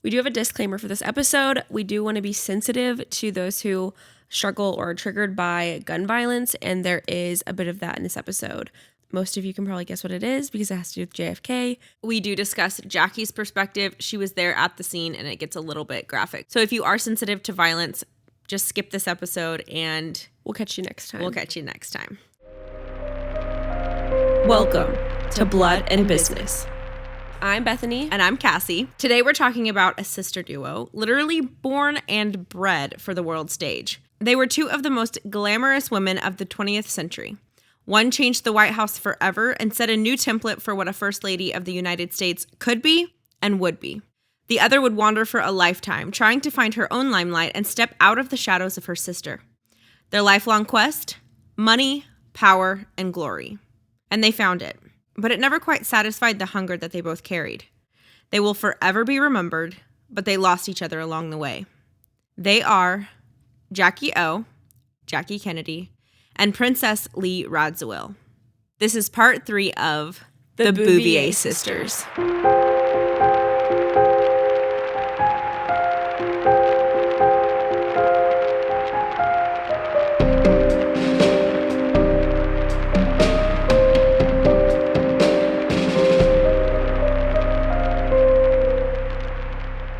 We do have a disclaimer for this episode. We do want to be sensitive to those who struggle or are triggered by gun violence, and there is a bit of that in this episode. Most of you can probably guess what it is because it has to do with JFK. We do discuss Jackie's perspective. She was there at the scene, and it gets a little bit graphic. So if you are sensitive to violence, just skip this episode, and we'll catch you next time. Welcome to Blood and Business. I'm Bethany. And I'm Cassie. Today we're talking about a sister duo, literally born and bred for the world stage. They were two of the most glamorous women of the 20th century. One changed the White House forever and set a new template for what a First Lady of the United States could be and would be. The other would wander for a lifetime, trying to find her own limelight and step out of the shadows of her sister. Their lifelong quest? Money, power, and glory. And they found it. But it never quite satisfied the hunger that they both carried. They will forever be remembered, but they lost each other along the way. They are Jackie Kennedy, and Princess Lee Radziwill. This is part 3 of The Bouvier Sisters.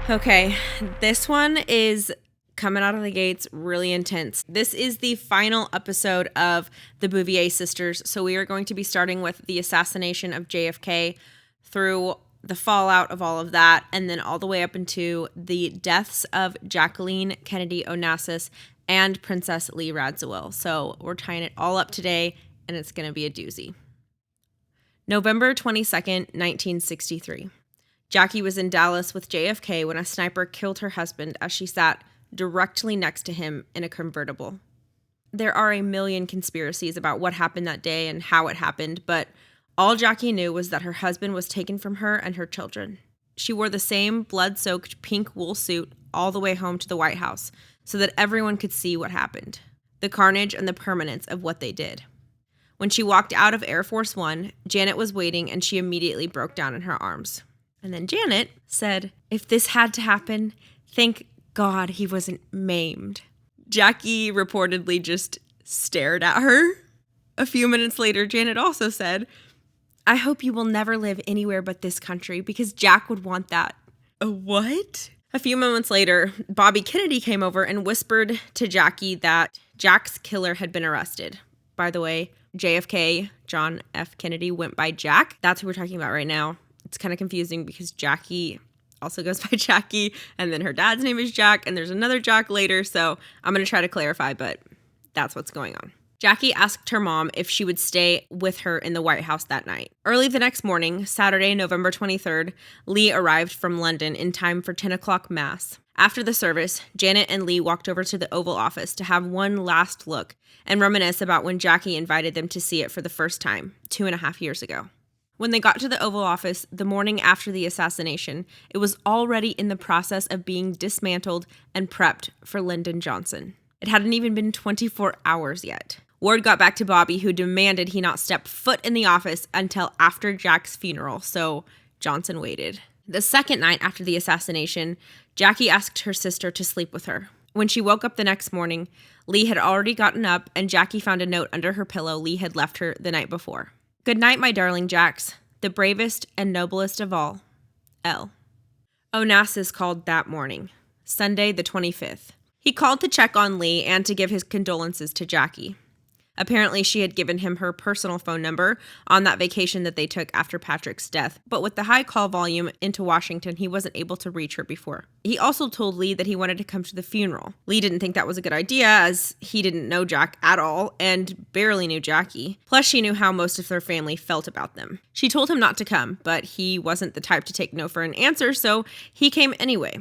Okay, this one is coming out of the gates really intense. This is the final episode of the Bouvier sisters, so we are going to be starting with the assassination of JFK through the fallout of all of that, and then all the way up into the deaths of Jacqueline Kennedy Onassis and Princess Lee Radziwill. So we're tying it all up today, and it's going to be a doozy. November 22nd, 1963. Jackie was in Dallas with JFK when a sniper killed her husband as she sat directly next to him in a convertible. There are a million conspiracies about what happened that day and how it happened, but all Jackie knew was that her husband was taken from her and her children. She wore the same blood-soaked pink wool suit all the way home to the White House so that everyone could see what happened, the carnage and the permanence of what they did. When she walked out of Air Force One, Janet was waiting and she immediately broke down in her arms. And then Janet said, "If this had to happen, thank God he wasn't maimed." Jackie reportedly just stared at her. A few minutes later, Janet also said, "I hope you will never live anywhere but this country because Jack would want that." What? A few moments later, Bobby Kennedy came over and whispered to Jackie that Jack's killer had been arrested. By the way, JFK, John F. Kennedy, went by Jack. That's who we're talking about right now. It's kind of confusing because Jackie also goes by Jackie, and then her dad's name is Jack, and there's another Jack later, so I'm going to try to clarify, but that's what's going on. Jackie asked her mom if she would stay with her in the White House that night. Early the next morning, Saturday, November 23rd, Lee arrived from London in time for 10 o'clock mass. After the service, Janet and Lee walked over to the Oval Office to have one last look and reminisce about when Jackie invited them to see it for the first time, 2.5 years ago. When they got to the Oval Office the morning after the assassination, it was already in the process of being dismantled and prepped for Lyndon Johnson. It hadn't even been 24 hours yet. Word got back to Bobby, who demanded he not step foot in the office until after Jack's funeral, so Johnson waited. The second night after the assassination, Jackie asked her sister to sleep with her. When she woke up the next morning, Lee had already gotten up, and Jackie found a note under her pillow Lee had left her the night before. "Good night, my darling Jax, the bravest and noblest of all, L." Onassis called that morning, Sunday the 25th. He called to check on Lee and to give his condolences to Jackie. Apparently, she had given him her personal phone number on that vacation that they took after Patrick's death, but with the high call volume into Washington, he wasn't able to reach her before. He also told Lee that he wanted to come to the funeral. Lee didn't think that was a good idea, as he didn't know Jack at all and barely knew Jackie. Plus, she knew how most of their family felt about them. She told him not to come, but he wasn't the type to take no for an answer, so he came anyway.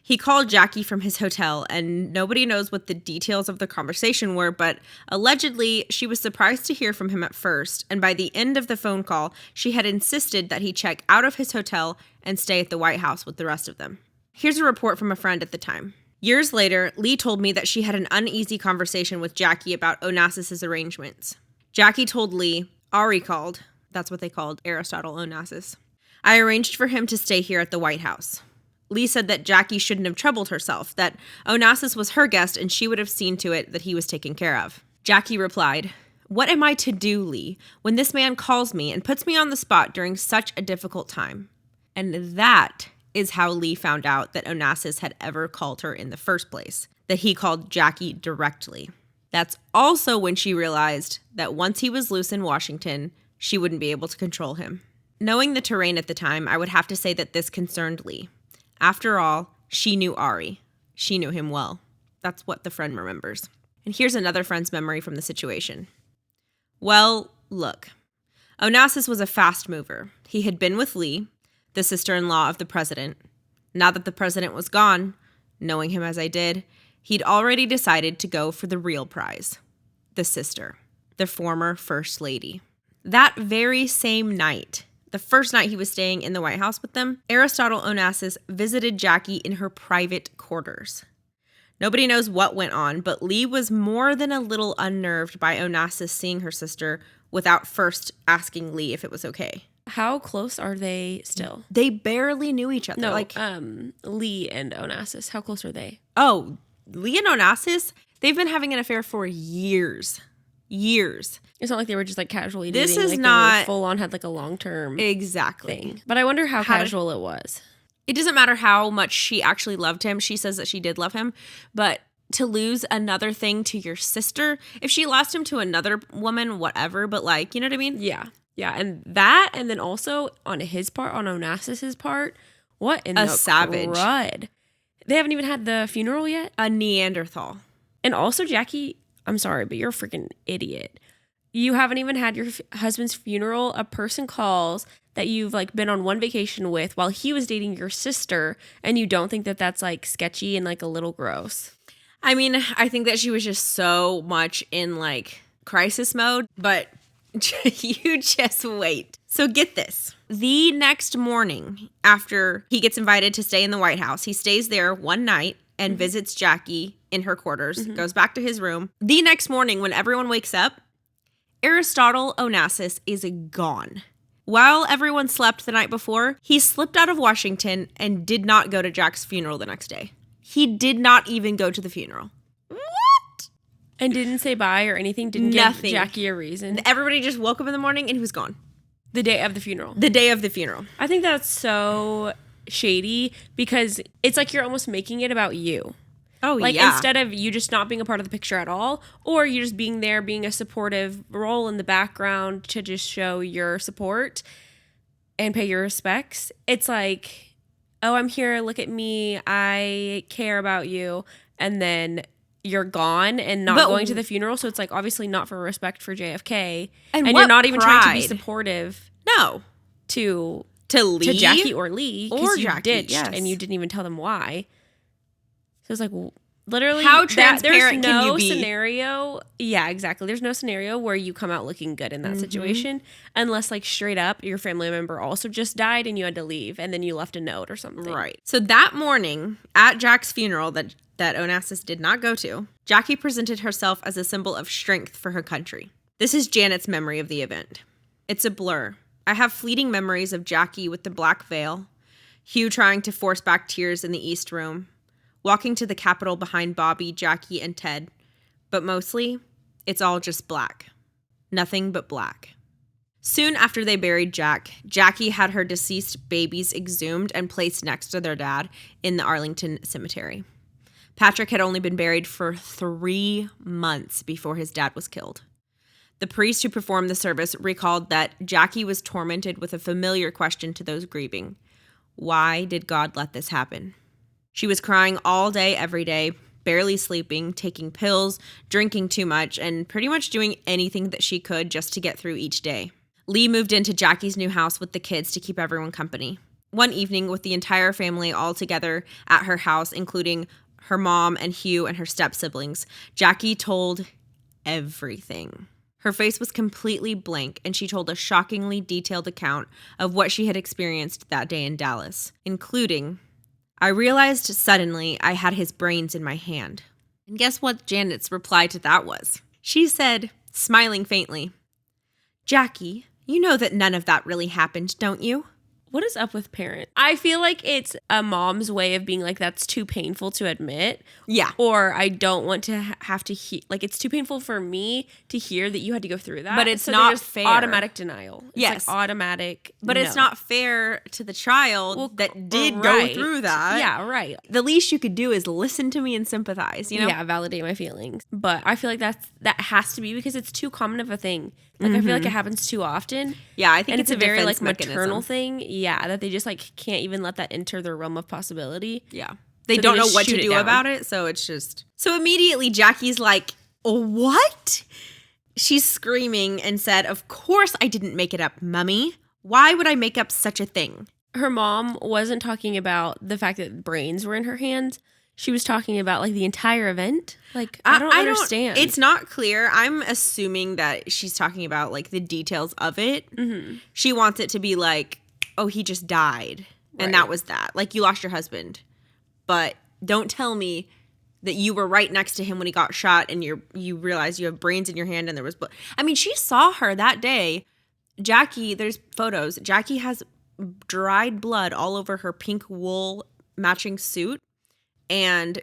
He called Jackie from his hotel, and nobody knows what the details of the conversation were, but allegedly, she was surprised to hear from him at first, and by the end of the phone call, she had insisted that he check out of his hotel and stay at the White House with the rest of them. Here's a report from a friend at the time. Years later, Lee told me that she had an uneasy conversation with Jackie about Onassis' arrangements. Jackie told Lee, Ari called, that's what they called Aristotle Onasis. I arranged for him to stay here at the White House. Lee said that Jackie shouldn't have troubled herself, that Onassis was her guest and she would have seen to it that he was taken care of. Jackie replied, "What am I to do, Lee, when this man calls me and puts me on the spot during such a difficult time?" And that is how Lee found out that Onassis had ever called her in the first place, that he called Jackie directly. That's also when she realized that once he was loose in Washington, she wouldn't be able to control him. Knowing the terrain at the time, I would have to say that this concerned Lee. After all, she knew Ari. She knew him well. That's what the friend remembers. And here's another friend's memory from the situation. "Well, look. Onassis was a fast mover. He had been with Lee, the sister-in-law of the president. Now that the president was gone, knowing him as I did, he'd already decided to go for the real prize. The sister. The former first lady. That very same night, the first night he was staying in the White House with them, Aristotle Onasis visited Jackie in her private quarters. Nobody knows what went on, but Lee was more than a little unnerved by Onassis seeing her sister without first asking Lee if it was okay. How close are they still? They barely knew each other. No, Lee and Onassis. How close are they? Oh, Lee and Onassis, they've been having an affair for years. Years. It's not like they were just like casually dating. This is like not they were full on had like a long-term thing. But I wonder how casual it was. It doesn't matter how much she actually loved him. She says that she did love him. But to lose another thing to your sister, if she lost him to another woman, whatever. But like, you know what I mean? Yeah. Yeah. And that, and then also on his part, on Onassis's part, what in the savage crud? They haven't even had the funeral yet? A Neanderthal. And also, Jackie, I'm sorry, but you're a freaking idiot. You haven't even had your husband's funeral. A person calls that you've like been on one vacation with while he was dating your sister, and you don't think that that's like sketchy and like a little gross. I mean, I think that she was just so much in like crisis mode, but you just wait. So get this. The next morning, after he gets invited to stay in the White House, he stays there one night and visits Jackie in her quarters, goes back to his room. The next morning, when everyone wakes up, Aristotle Onasis is gone. While everyone slept the night before, he slipped out of Washington and did not go to Jack's funeral the next day. He did not even go to the funeral. What? And didn't say bye or anything? Didn't give Jackie a reason? Everybody just woke up in the morning and he was gone. The day of the funeral. The day of the funeral. I think that's so shady because it's like you're almost making it about you. Oh, like, yeah. Instead of you just not being a part of the picture at all, or you just being there, being a supportive role in the background to just show your support and pay your respects. It's like, oh, I'm here. Look at me. I care about you. And then you're gone and not going to the funeral. So it's like obviously not for respect for JFK. And you're not even trying to be supportive. No. To Lee? To Jackie or Lee. Or you Jackie, ditched, yes. And you didn't even tell them why. So it's like, literally, how transparent there's no can you be? scenario. Yeah, exactly. There's no scenario where you come out looking good in that situation, unless like straight up your family member also just died and you had to leave, and then you left a note or something. Right. So that morning at Jack's funeral that Onassis did not go to, Jackie presented herself as a symbol of strength for her country. This is Janet's memory of the event. It's a blur. I have fleeting memories of Jackie with the black veil, Hugh trying to force back tears in the East Room, walking to the Capitol behind Bobby, Jackie, and Ted. But mostly, it's all just black. Nothing but black. Soon after they buried Jack, Jackie had her deceased babies exhumed and placed next to their dad in the Arlington Cemetery. Patrick had only been buried for 3 months before his dad was killed. The priest who performed the service recalled that Jackie was tormented with a familiar question to those grieving. Why did God let this happen? She was crying all day, every day, barely sleeping, taking pills, drinking too much, and pretty much doing anything that she could just to get through each day. Lee moved into Jackie's new house with the kids to keep everyone company. One evening, with the entire family all together at her house, including her mom and Hugh and her step-siblings, Jackie told everything. Her face was completely blank, and she told a shockingly detailed account of what she had experienced that day in Dallas, including, I realized suddenly I had his brains in my hand. And guess what Janet's reply to that was? She said, smiling faintly, Jackie, you know that none of that really happened, don't you? What is up with parents? I feel like it's a mom's way of being like, that's too painful to admit. Yeah. Or I don't want to have to hear, like, it's too painful for me to hear that you had to go through that. But it's not fair. Automatic denial. It's yes. like automatic. But it's not fair to the child that did go through that. Yeah, right. The least you could do is listen to me and sympathize, you know? Yeah, validate my feelings. But I feel like that has to be because it's too common of a thing. Like, I feel like it happens too often. Yeah, I think it's a very, like, mechanism. maternal thing. Yeah, that they just, like, can't even let that enter their realm of possibility. Yeah. They don't know what to do about it, so it's just... So immediately, Jackie's like, what? She's screaming and said, of course I didn't make it up, Mummy. Why would I make up such a thing? Her mom wasn't talking about the fact that brains were in her hands. She was talking about, like, the entire event. Like, I don't understand. It's not clear. I'm assuming that she's talking about, like, the details of it. Mm-hmm. She wants it to be like, oh, he just died. And that was that. Like, you lost your husband. But don't tell me that you were right next to him when he got shot and you realized you have brains in your hand and there was blood. I mean, she saw her that day. Jackie, there's photos. Jackie has dried blood all over her pink wool matching suit. And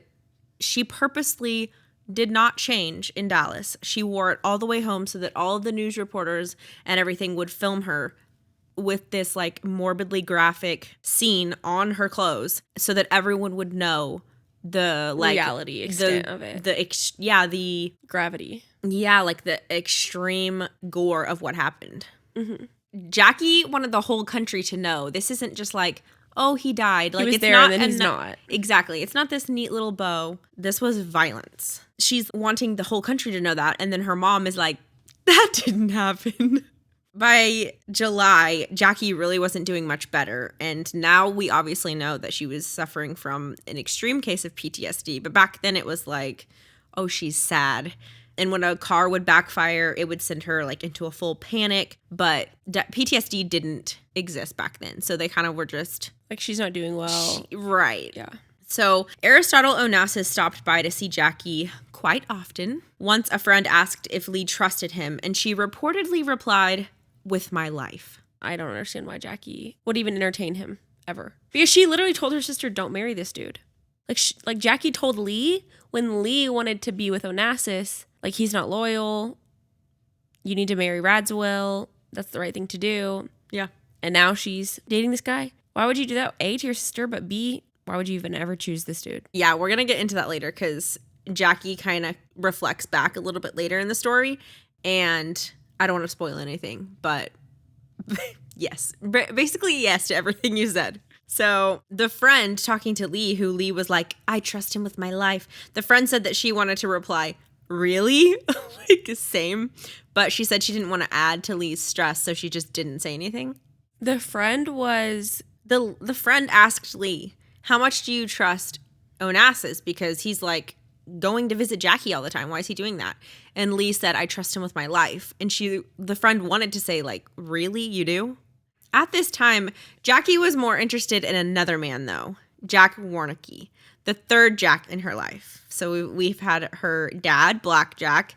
she purposely did not change in Dallas. She wore it all the way home so that all of the news reporters and everything would film her with this, like, morbidly graphic scene on her clothes so that everyone would know the, like, reality extent of it. The gravity. Yeah, like, the extreme gore of what happened. Mm-hmm. Jackie wanted the whole country to know. This isn't just like, oh, he died. Like, he was it's there not, and then he's not. Exactly. It's not this neat little bow. This was violence. She's wanting the whole country to know that. And then her mom is like, that didn't happen. By July, Jackie really wasn't doing much better. And now we obviously know that she was suffering from an extreme case of PTSD. But back then it was like, oh, she's sad. And when a car would backfire, it would send her, like, into a full panic. But PTSD didn't exist back then. So they kind of were just... Like, she's not doing well. Right. Yeah. So Aristotle Onasis stopped by to see Jackie quite often. Once a friend asked if Lee trusted him, and she reportedly replied, with my life. I don't understand why Jackie would even entertain him, ever. Because she literally told her sister, don't marry this dude. Like Jackie told Lee when Lee wanted to be with Onassis, like, he's not loyal. You need to marry Radziwill. That's the right thing to do. Yeah. And now she's dating this guy. Why would you do that? A, to your sister, but B, why would you even ever choose this dude? Yeah, we're going to get into that later because Jackie kind of reflects back a little bit later in the story. And I don't want to spoil anything, but yes. Basically, yes to everything you said. So the friend talking to Lee, who Lee was like, I trust him with my life. The friend said that she wanted to reply, really? Like, same. But she said she didn't want to add to Lee's stress, so she just didn't say anything. The friend was... The friend asked Lee, how much do you trust Onassis? Because he's, like, going to visit Jackie all the time. Why is he doing that? And Lee said, I trust him with my life. And the friend wanted to say, like, really? You do? At this time, Jackie was more interested in another man, though. Jack Warnke, the third Jack in her life. So we've had her dad, Black Jack,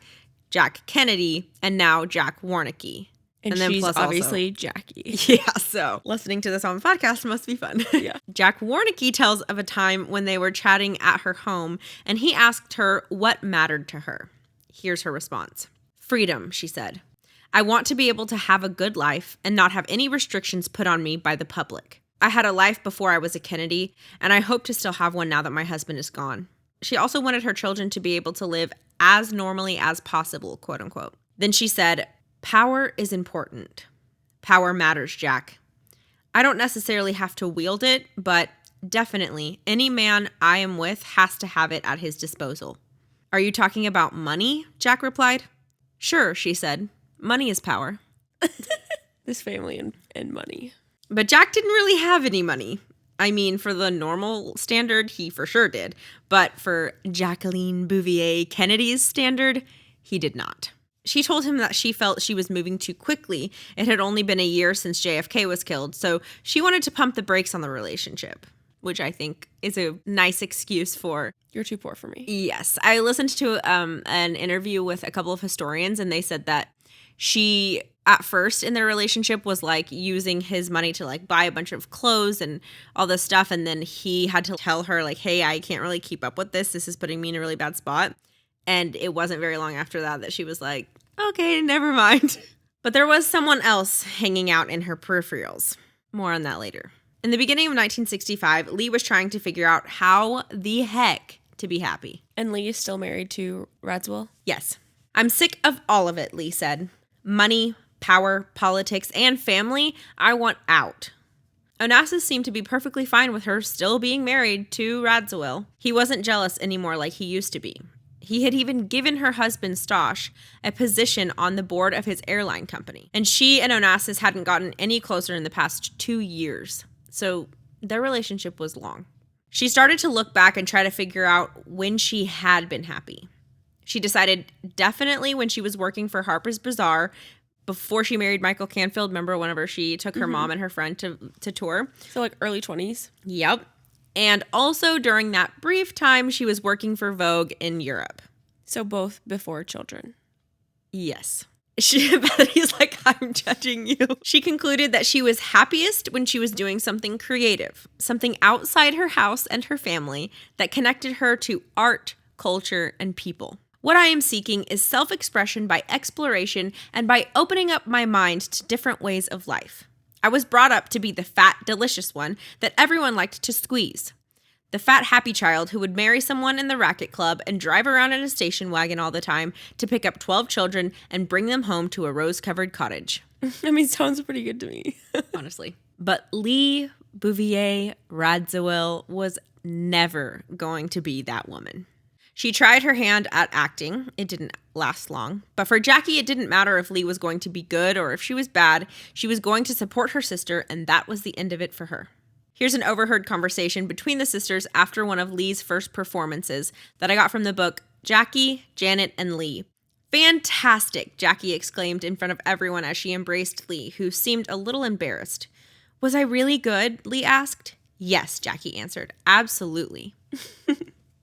Jack Kennedy, and now Jack Warnke. And then she's obviously Jackie. Yeah, so listening to this on the podcast must be fun. Yeah. Jack Warnke tells of a time when they were chatting at her home, and he asked her what mattered to her. Here's her response. Freedom, she said. I want to be able to have a good life and not have any restrictions put on me by the public. I had a life before I was a Kennedy, and I hope to still have one now that my husband is gone. She also wanted her children to be able to live as normally as possible, quote unquote. Then she said, power is important. Power matters, Jack. I don't necessarily have to wield it, but definitely any man I am with has to have it at his disposal. Are you talking about money? Jack replied. Sure, she said. Money is power. This family and money. But Jack didn't really have any money. I mean, for the normal standard, he for sure did. But for Jacqueline Bouvier Kennedy's standard, he did not. She told him that she felt she was moving too quickly. It had only been a year since JFK was killed, so she wanted to pump the brakes on the relationship, which I think is a nice excuse for... You're too poor for me. Yes. I listened to an interview with a couple of historians, and they said that she at first in their relationship was like using his money to like buy a bunch of clothes and all this stuff. And then he had to tell her like, hey, I can't really keep up with this. This is putting me in a really bad spot. And it wasn't very long after that she was like, okay, never mind. But there was someone else hanging out in her peripherals. More on that later. In the beginning of 1965, Lee was trying to figure out how the heck to be happy. And Lee is still married to Radziwill? Yes. I'm sick of all of it, Lee said. Money, power, politics, and family, I want out. Onassis seemed to be perfectly fine with her still being married to Radziwill. He wasn't jealous anymore like he used to be. He had even given her husband, Stosh, a position on the board of his airline company. And she and Onassis hadn't gotten any closer in the past 2 years. So their relationship was long. She started to look back and try to figure out when she had been happy. She decided definitely when she was working for Harper's Bazaar before she married Michael Canfield. Remember whenever she took her mom and her friend to tour? So like early 20s? Yep. And also during that brief time she was working for Vogue in Europe. So both before children? Yes. He's like, I'm judging you. She concluded that she was happiest when she was doing something creative, something outside her house and her family that connected her to art, culture, and people. What I am seeking is self-expression by exploration and by opening up my mind to different ways of life. I was brought up to be the fat, delicious one that everyone liked to squeeze. The fat, happy child who would marry someone in the racket club and drive around in a station wagon all the time to pick up 12 children and bring them home to a rose-covered cottage. I mean, sounds pretty good to me. Honestly. But Lee Bouvier Radziwill was never going to be that woman. She tried her hand at acting. It didn't last long. But for Jackie, it didn't matter if Lee was going to be good or if she was bad. She was going to support her sister, and that was the end of it for her. Here's an overheard conversation between the sisters after one of Lee's first performances that I got from the book Jackie, Janet, and Lee. Fantastic, Jackie exclaimed in front of everyone as she embraced Lee, who seemed a little embarrassed. Was I really good? Lee asked. Yes, Jackie answered. Absolutely.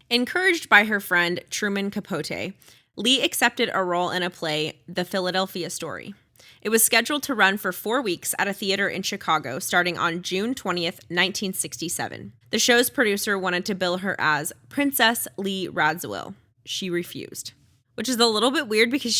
Encouraged by her friend Truman Capote, Lee accepted a role in a play, The Philadelphia Story. It was scheduled to run for 4 weeks at a theater in Chicago starting on June 20th, 1967. The show's producer wanted to bill her as Princess Lee Radziwill. She refused, which is a little bit weird because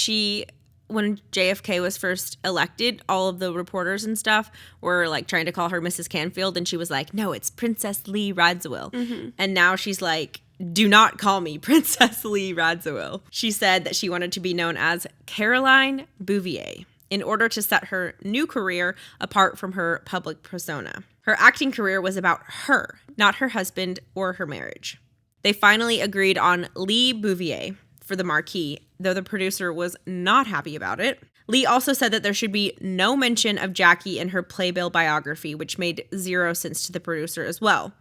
when JFK was first elected, all of the reporters and stuff were like trying to call her Mrs. Canfield, and she was like, no, it's Princess Lee Radziwill. Mm-hmm. And now she's like, do not call me Princess Lee Radziwill. She said that she wanted to be known as Caroline Bouvier in order to set her new career apart from her public persona. Her acting career was about her, not her husband or her marriage. They finally agreed on Lee Bouvier for the marquee, though the producer was not happy about it. Lee also said that there should be no mention of Jackie in her playbill biography, which made zero sense to the producer as well.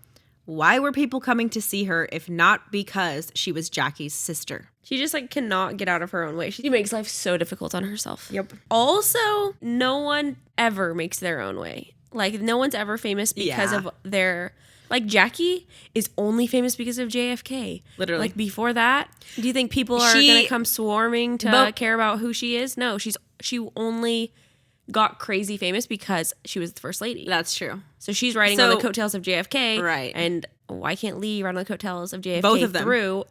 Why were people coming to see her if not because she was Jackie's sister? She just like cannot get out of her own way. She makes life so difficult on herself. Yep. Also, no one ever makes their own way. Like no one's ever famous because of their... Like Jackie is only famous because of JFK. Literally. Like before that, do you think people are going to come swarming to care about who she is? No, she only got crazy famous because she was the first lady. That's true. So she's riding on the coattails of JFK. Right. And why can't Lee ride on the coattails of JFK? Both of them. Through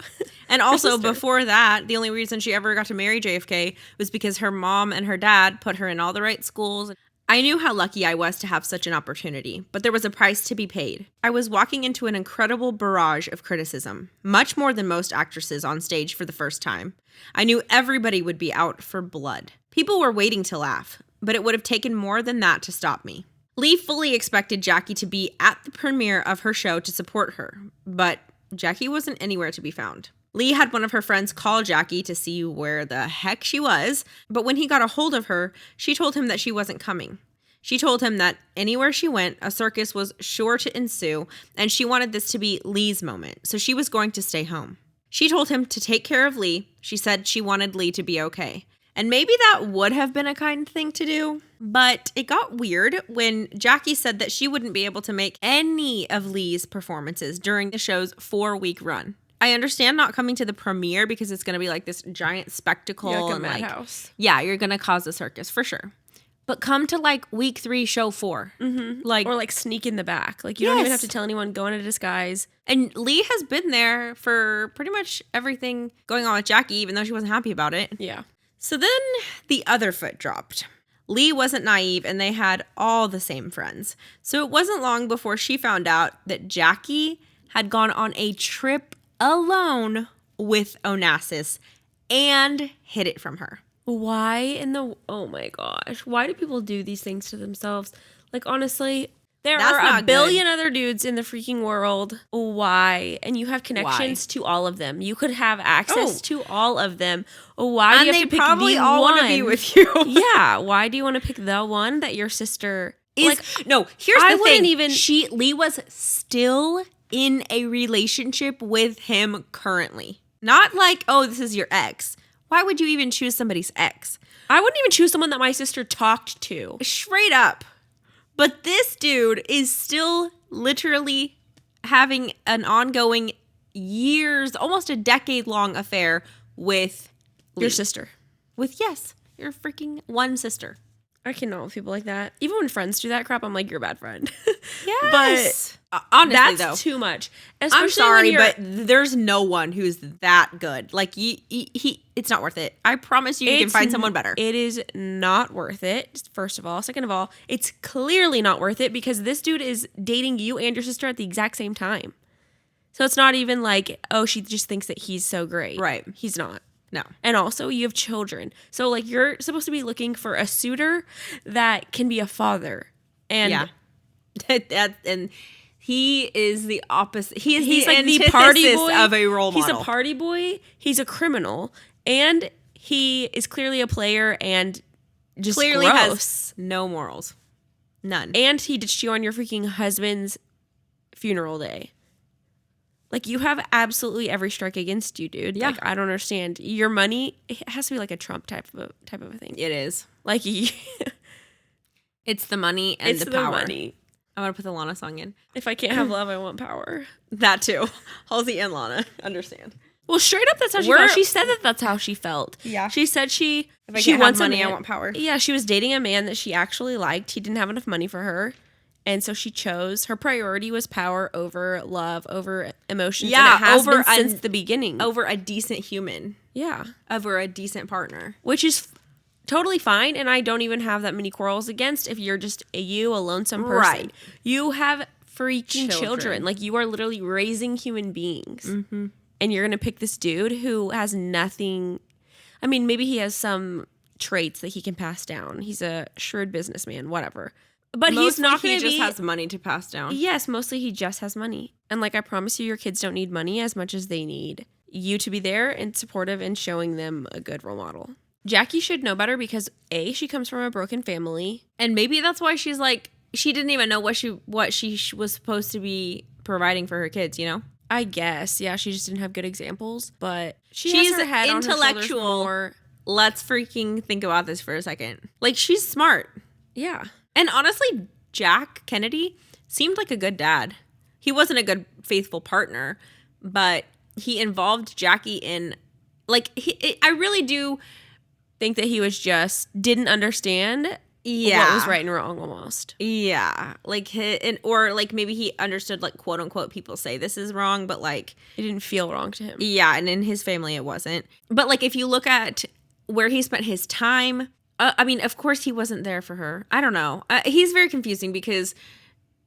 and also before that, the only reason she ever got to marry JFK was because her mom and her dad put her in all the right schools. I knew how lucky I was to have such an opportunity, but there was a price to be paid. I was walking into an incredible barrage of criticism, much more than most actresses on stage for the first time. I knew everybody would be out for blood. People were waiting to laugh, but it would have taken more than that to stop me. Lee fully expected Jackie to be at the premiere of her show to support her, but Jackie wasn't anywhere to be found. Lee had one of her friends call Jackie to see where the heck she was, but when he got a hold of her, she told him that she wasn't coming. She told him that anywhere she went, a circus was sure to ensue, and she wanted this to be Lee's moment, so she was going to stay home. She told him to take care of Lee. She said she wanted Lee to be okay. And maybe that would have been a kind thing to do, but it got weird when Jackie said that she wouldn't be able to make any of Lee's performances during the show's 4-week run. I understand not coming to the premiere because it's going to be like this giant spectacle. Yeah, like a madhouse. Yeah, you're going to cause a circus for sure. but come to like week 3, show 4. Like, or like sneak in the back. Like you don't even have to tell anyone, go into disguise. And Lee has been there for pretty much everything going on with Jackie, even though she wasn't happy about it. Yeah. So then the other foot dropped. Lee wasn't naive and they had all the same friends. So it wasn't long before she found out that Jackie had gone on a trip alone with Onasis and hid it from her. Why in the, oh my gosh, why do people do these things to themselves? Like, honestly, there are a billion other dudes in the freaking world. Why? And you have connections to all of them. You could have access to all of them. Why do you have to pick the one? And they probably all want to be with you. Yeah. Why do you want to pick the one that your sister is? Like, no, here's the thing. Even, Lee was still in a relationship with him currently. Not like, oh, this is your ex. Why would you even choose somebody's ex? I wouldn't even choose someone that my sister talked to. Straight up. But this dude is still literally having an ongoing years, almost a decade-long affair with your sister. With, yes, your freaking one sister. I cannot with people like that. Even when friends do that crap, I'm like, you're a bad friend. Yes. But honestly, that's too much. I'm sorry, but there's no one who's that good. Like, it's not worth it. I promise you can find someone better. It is not worth it, first of all. Second of all, it's clearly not worth it because this dude is dating you and your sister at the exact same time. So it's not even like, oh, she just thinks that he's so great. Right. He's not. No. And also, you have children. So, like, you're supposed to be looking for a suitor that can be a father. And and he is the opposite. He's like the party boy of a role model. He's a party boy. He's a criminal. And he is clearly a player and just clearly gross. Has no morals. None. And he ditched you on your freaking husband's funeral day. Like, you have absolutely every strike against you, dude. Yeah. Like, I don't understand. Your money, it has to be like a Trump type of a thing. It is. Like, it's the money and the power. Money. I want to put the Lana song in. If I can't have love, I want power. That too. Halsey and Lana understand. Well, straight up, that's how she felt. She said that that's how she felt. Yeah. She said if I can't wants have money, I want power. Yeah, she was dating a man that she actually liked. He didn't have enough money for her. And so she chose, her priority was power over love, over emotions. Yeah, and it has been since the beginning. Over a decent human. Yeah. Over a decent partner. Which is totally fine. And I don't even have that many quarrels against if you're just a lonesome person. Right. You have freaking children. Like, you are literally raising human beings. Mm-hmm. And you're going to pick this dude who has nothing. I mean, maybe he has some traits that he can pass down. He's a shrewd businessman, whatever. But mostly he's not going to be. He just has money to pass down. Yes, mostly he just has money. And like, I promise you, your kids don't need money as much as they need you to be there and supportive and showing them a good role model. Jackie should know better because A, she comes from a broken family. And maybe that's why she's like, she didn't even know what she was supposed to be providing for her kids, you know? I guess. Yeah, she just didn't have good examples. But she's has her head intellectual. On her more. Let's freaking think about this for a second. Like, she's smart. Yeah. And honestly, Jack Kennedy seemed like a good dad. He wasn't a good, faithful partner, but he involved Jackie in, like, I really do think that he was just didn't understand what was right and wrong almost. Yeah. Like, or like maybe he understood, like, quote unquote, people say this is wrong, but like, it didn't feel wrong to him. Yeah. And in his family, it wasn't. But like, if you look at where he spent his time, I mean, of course he wasn't there for her. I don't know. He's very confusing because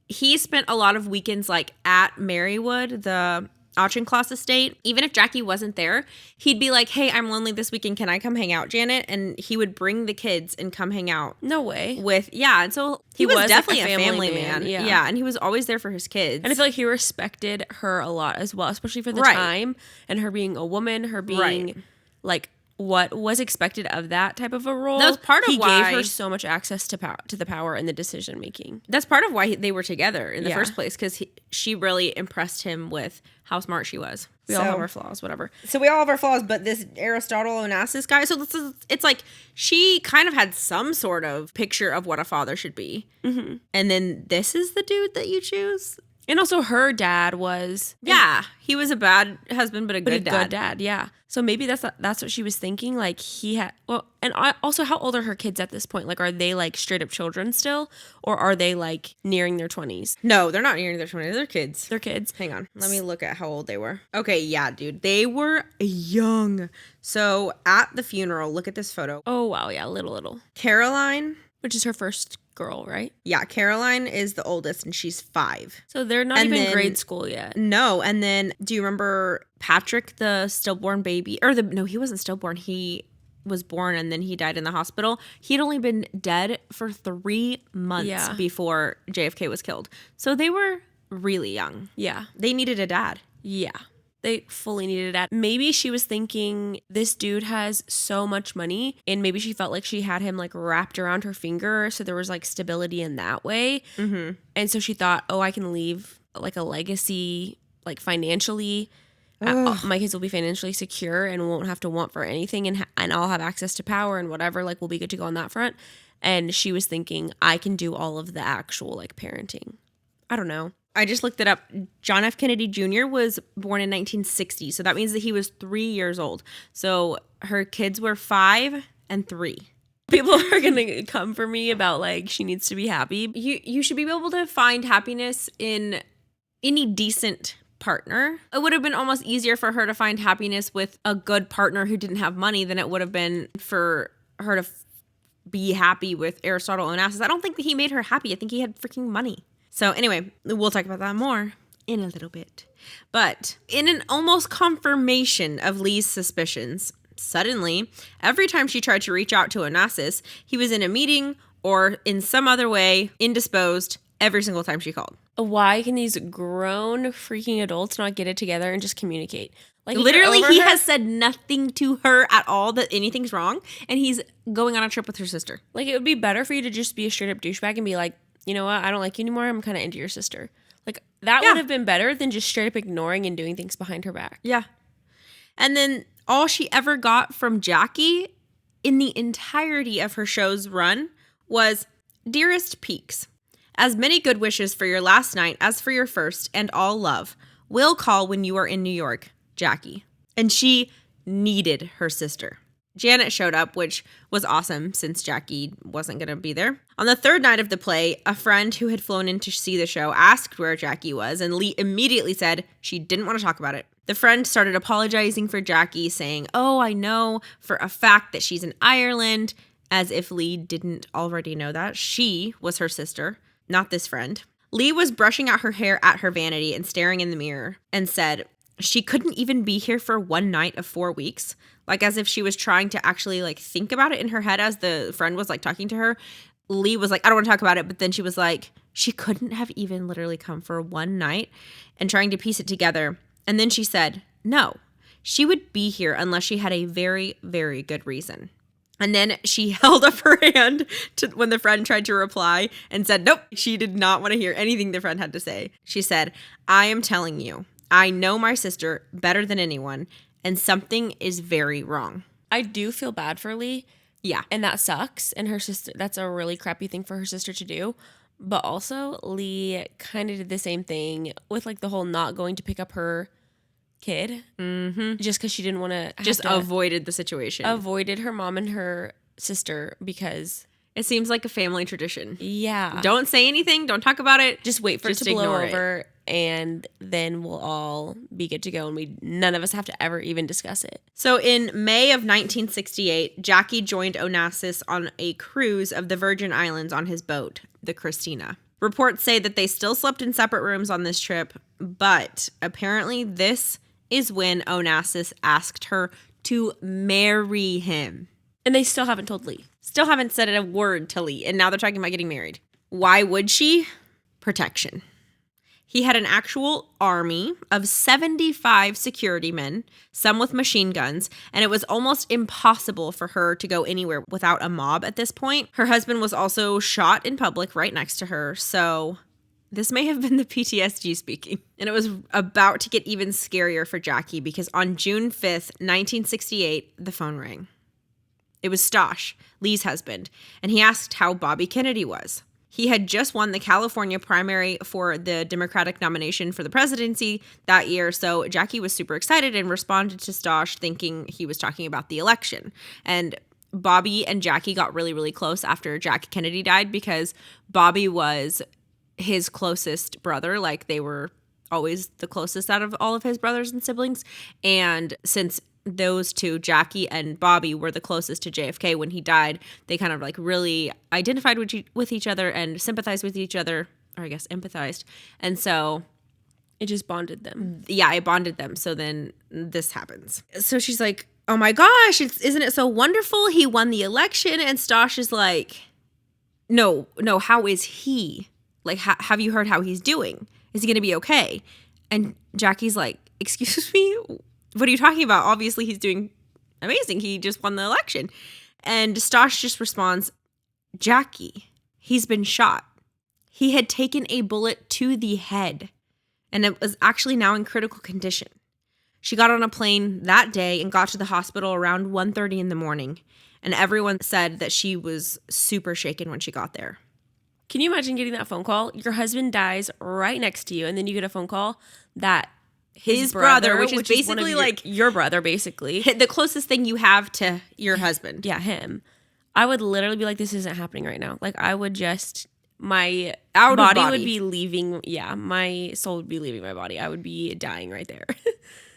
he spent a lot of weekends like at Marywood, the Auchincloss estate. Even if Jackie wasn't there, he'd be like, hey, I'm lonely this weekend. Can I come hang out, Janet? And he would bring the kids and come hang out. No way. And so he was definitely like a family man. Yeah. And he was always there for his kids. And I feel like he respected her a lot as well, especially for the time and her being a woman, her being like what was expected of that type of a role. That was part of why he gave her so much access to the power and the decision making. That's part of why they were together in the first place, because she really impressed him with how smart she was. We all have our flaws, whatever. So we all have our flaws, but this Aristotle Onasis guy, so it's like she kind of had some sort of picture of what a father should be. Mm-hmm. And then this is the dude that you choose? And also her dad was Yeah, he was a bad husband, but a good dad. Good dad, yeah. So maybe that's what she was thinking. Like he had, well, and also how old are her kids at this point? Like, are they like straight up children still, or are they like nearing their 20s? No, they're not nearing their 20s. They're kids. They're kids. Hang on, let me look at how old they were. Okay, yeah, dude, they were young. So at the funeral, look at this photo. Oh wow, yeah, little. Caroline, Which is her first girl, right? yeah, Caroline is the oldest, and she's 5. So they're not And even then- grade school yet. No, and then do you remember Patrick, the stillborn baby? No, he wasn't stillborn. He was born and then he died in the hospital. He'd only been dead for 3 months before JFK was killed. So they were really young. Yeah. They needed a dad. Yeah. They fully needed that. Maybe she was thinking this dude has so much money, and maybe she felt like she had him like wrapped around her finger, so there was like stability in that way. Mm-hmm. And so she thought, oh, I can leave like a legacy, like financially. My kids will be financially secure and won't have to want for anything, and I'll have access to power and whatever. Like we'll be good to go on that front. And she was thinking, I can do all of the actual like parenting. I don't know. I just looked it up. John F. Kennedy Jr. was born in 1960. So that means that he was 3 years old. So her kids were 5 and 3. People are going to come for me about like she needs to be happy. You should be able to find happiness in any decent partner. It would have been almost easier for her to find happiness with a good partner who didn't have money than it would have been for her to be happy with Aristotle Onasis. I don't think that he made her happy. I think he had freaking money. So anyway, we'll talk about that more in a little bit. But in an almost confirmation of Lee's suspicions, suddenly, every time she tried to reach out to Onassis, he was in a meeting or in some other way indisposed every single time she called. Why can these grown freaking adults not get it together and just communicate? Like Literally, he has said nothing to her at all that anything's wrong, and he's going on a trip with her sister. Like, it would be better for you to just be a straight up douchebag and be like, you know what, I don't like you anymore. I'm kind of into your sister. Like, that would have been better than just straight up ignoring and doing things behind her back. Yeah. And then all she ever got from Jackie in the entirety of her show's run was, "Dearest Peaks, as many good wishes for your last night as for your first, and all love. Will call when you are in New York, Jackie." And she needed her sister. Janet showed up, which was awesome since Jackie wasn't going to be there. On the third night of the play, a friend who had flown in to see the show asked where Jackie was, and Lee immediately said she didn't want to talk about it. The friend started apologizing for Jackie, saying, "Oh, I know for a fact that she's in Ireland," as if Lee didn't already know that. She was her sister, not this friend. Lee was brushing out her hair at her vanity and staring in the mirror and said she couldn't even be here for one night of 4 weeks. Like as if she was trying to actually like think about it in her head as the friend was like talking to her. Lee was like, "I don't want to talk about it." But then she was like, she couldn't have even literally come for one night, and trying to piece it together. And then she said, no, she would be here unless she had a very, very good reason. And then she held up her hand to when the friend tried to reply and said, nope, she did not want to hear anything the friend had to say. She said, "I am telling you, I know my sister better than anyone, and something is very wrong." I do feel bad for Lee. Yeah. And that sucks. And her sister, that's a really crappy thing for her sister to do. But also, Lee kind of did the same thing with like the whole not going to pick up her kid. Mm-hmm. Just because she didn't want to. Just avoided the situation. Avoided her mom and her sister because it seems like a family tradition. Yeah. Don't say anything. Don't talk about it. Just wait for it to blow over. And then we'll all be good to go, and none of us have to ever even discuss it. So in May of 1968, Jackie joined Onassis on a cruise of the Virgin Islands on his boat, the Christina. Reports say that they still slept in separate rooms on this trip, but apparently this is when Onassis asked her to marry him. And they still haven't told Lee. Still haven't said a word to Lee, and now they're talking about getting married. Why would she? Protection. He had an actual army of 75 security men, some with machine guns, and it was almost impossible for her to go anywhere without a mob at this point. Her husband was also shot in public right next to her, so this may have been the PTSD speaking. And it was about to get even scarier for Jackie because on June 5th, 1968, the phone rang. It was Stosh, Lee's husband, and he asked how Bobby Kennedy was. He had just won the California primary for the Democratic nomination for the presidency that year, so Jackie was super excited and responded to Stosh thinking he was talking about the election. And Bobby and Jackie got really, really close after Jackie Kennedy died because Bobby was his closest brother. Like, they were always the closest out of all of his brothers and siblings. And since those two, Jackie and Bobby, were the closest to JFK when he died, they kind of like really identified with each other and sympathized with each other, or I guess empathized. And so it just bonded them. Yeah, it bonded them. So then this happens. So she's like, oh my gosh, isn't it so wonderful? He won the election. And Stosh is like, no, how is he? Like, have you heard how he's doing? Is he going to be okay? And Jackie's like, excuse me? What are you talking about? Obviously, he's doing amazing. He just won the election. And Stosh just responds, Jackie, he's been shot. He had taken a bullet to the head, and it was actually now in critical condition. She got on a plane that day and got to the hospital around 1:30 in the morning, and everyone said that she was super shaken when she got there. Can you imagine getting that phone call? Your husband dies right next to you, and then you get a phone call that his brother, which is basically like your brother, basically. The closest thing you have to your husband. Yeah, him. I would literally be like, this isn't happening right now. Like, I would just, my body would be leaving. Yeah, my soul would be leaving my body. I would be dying right there.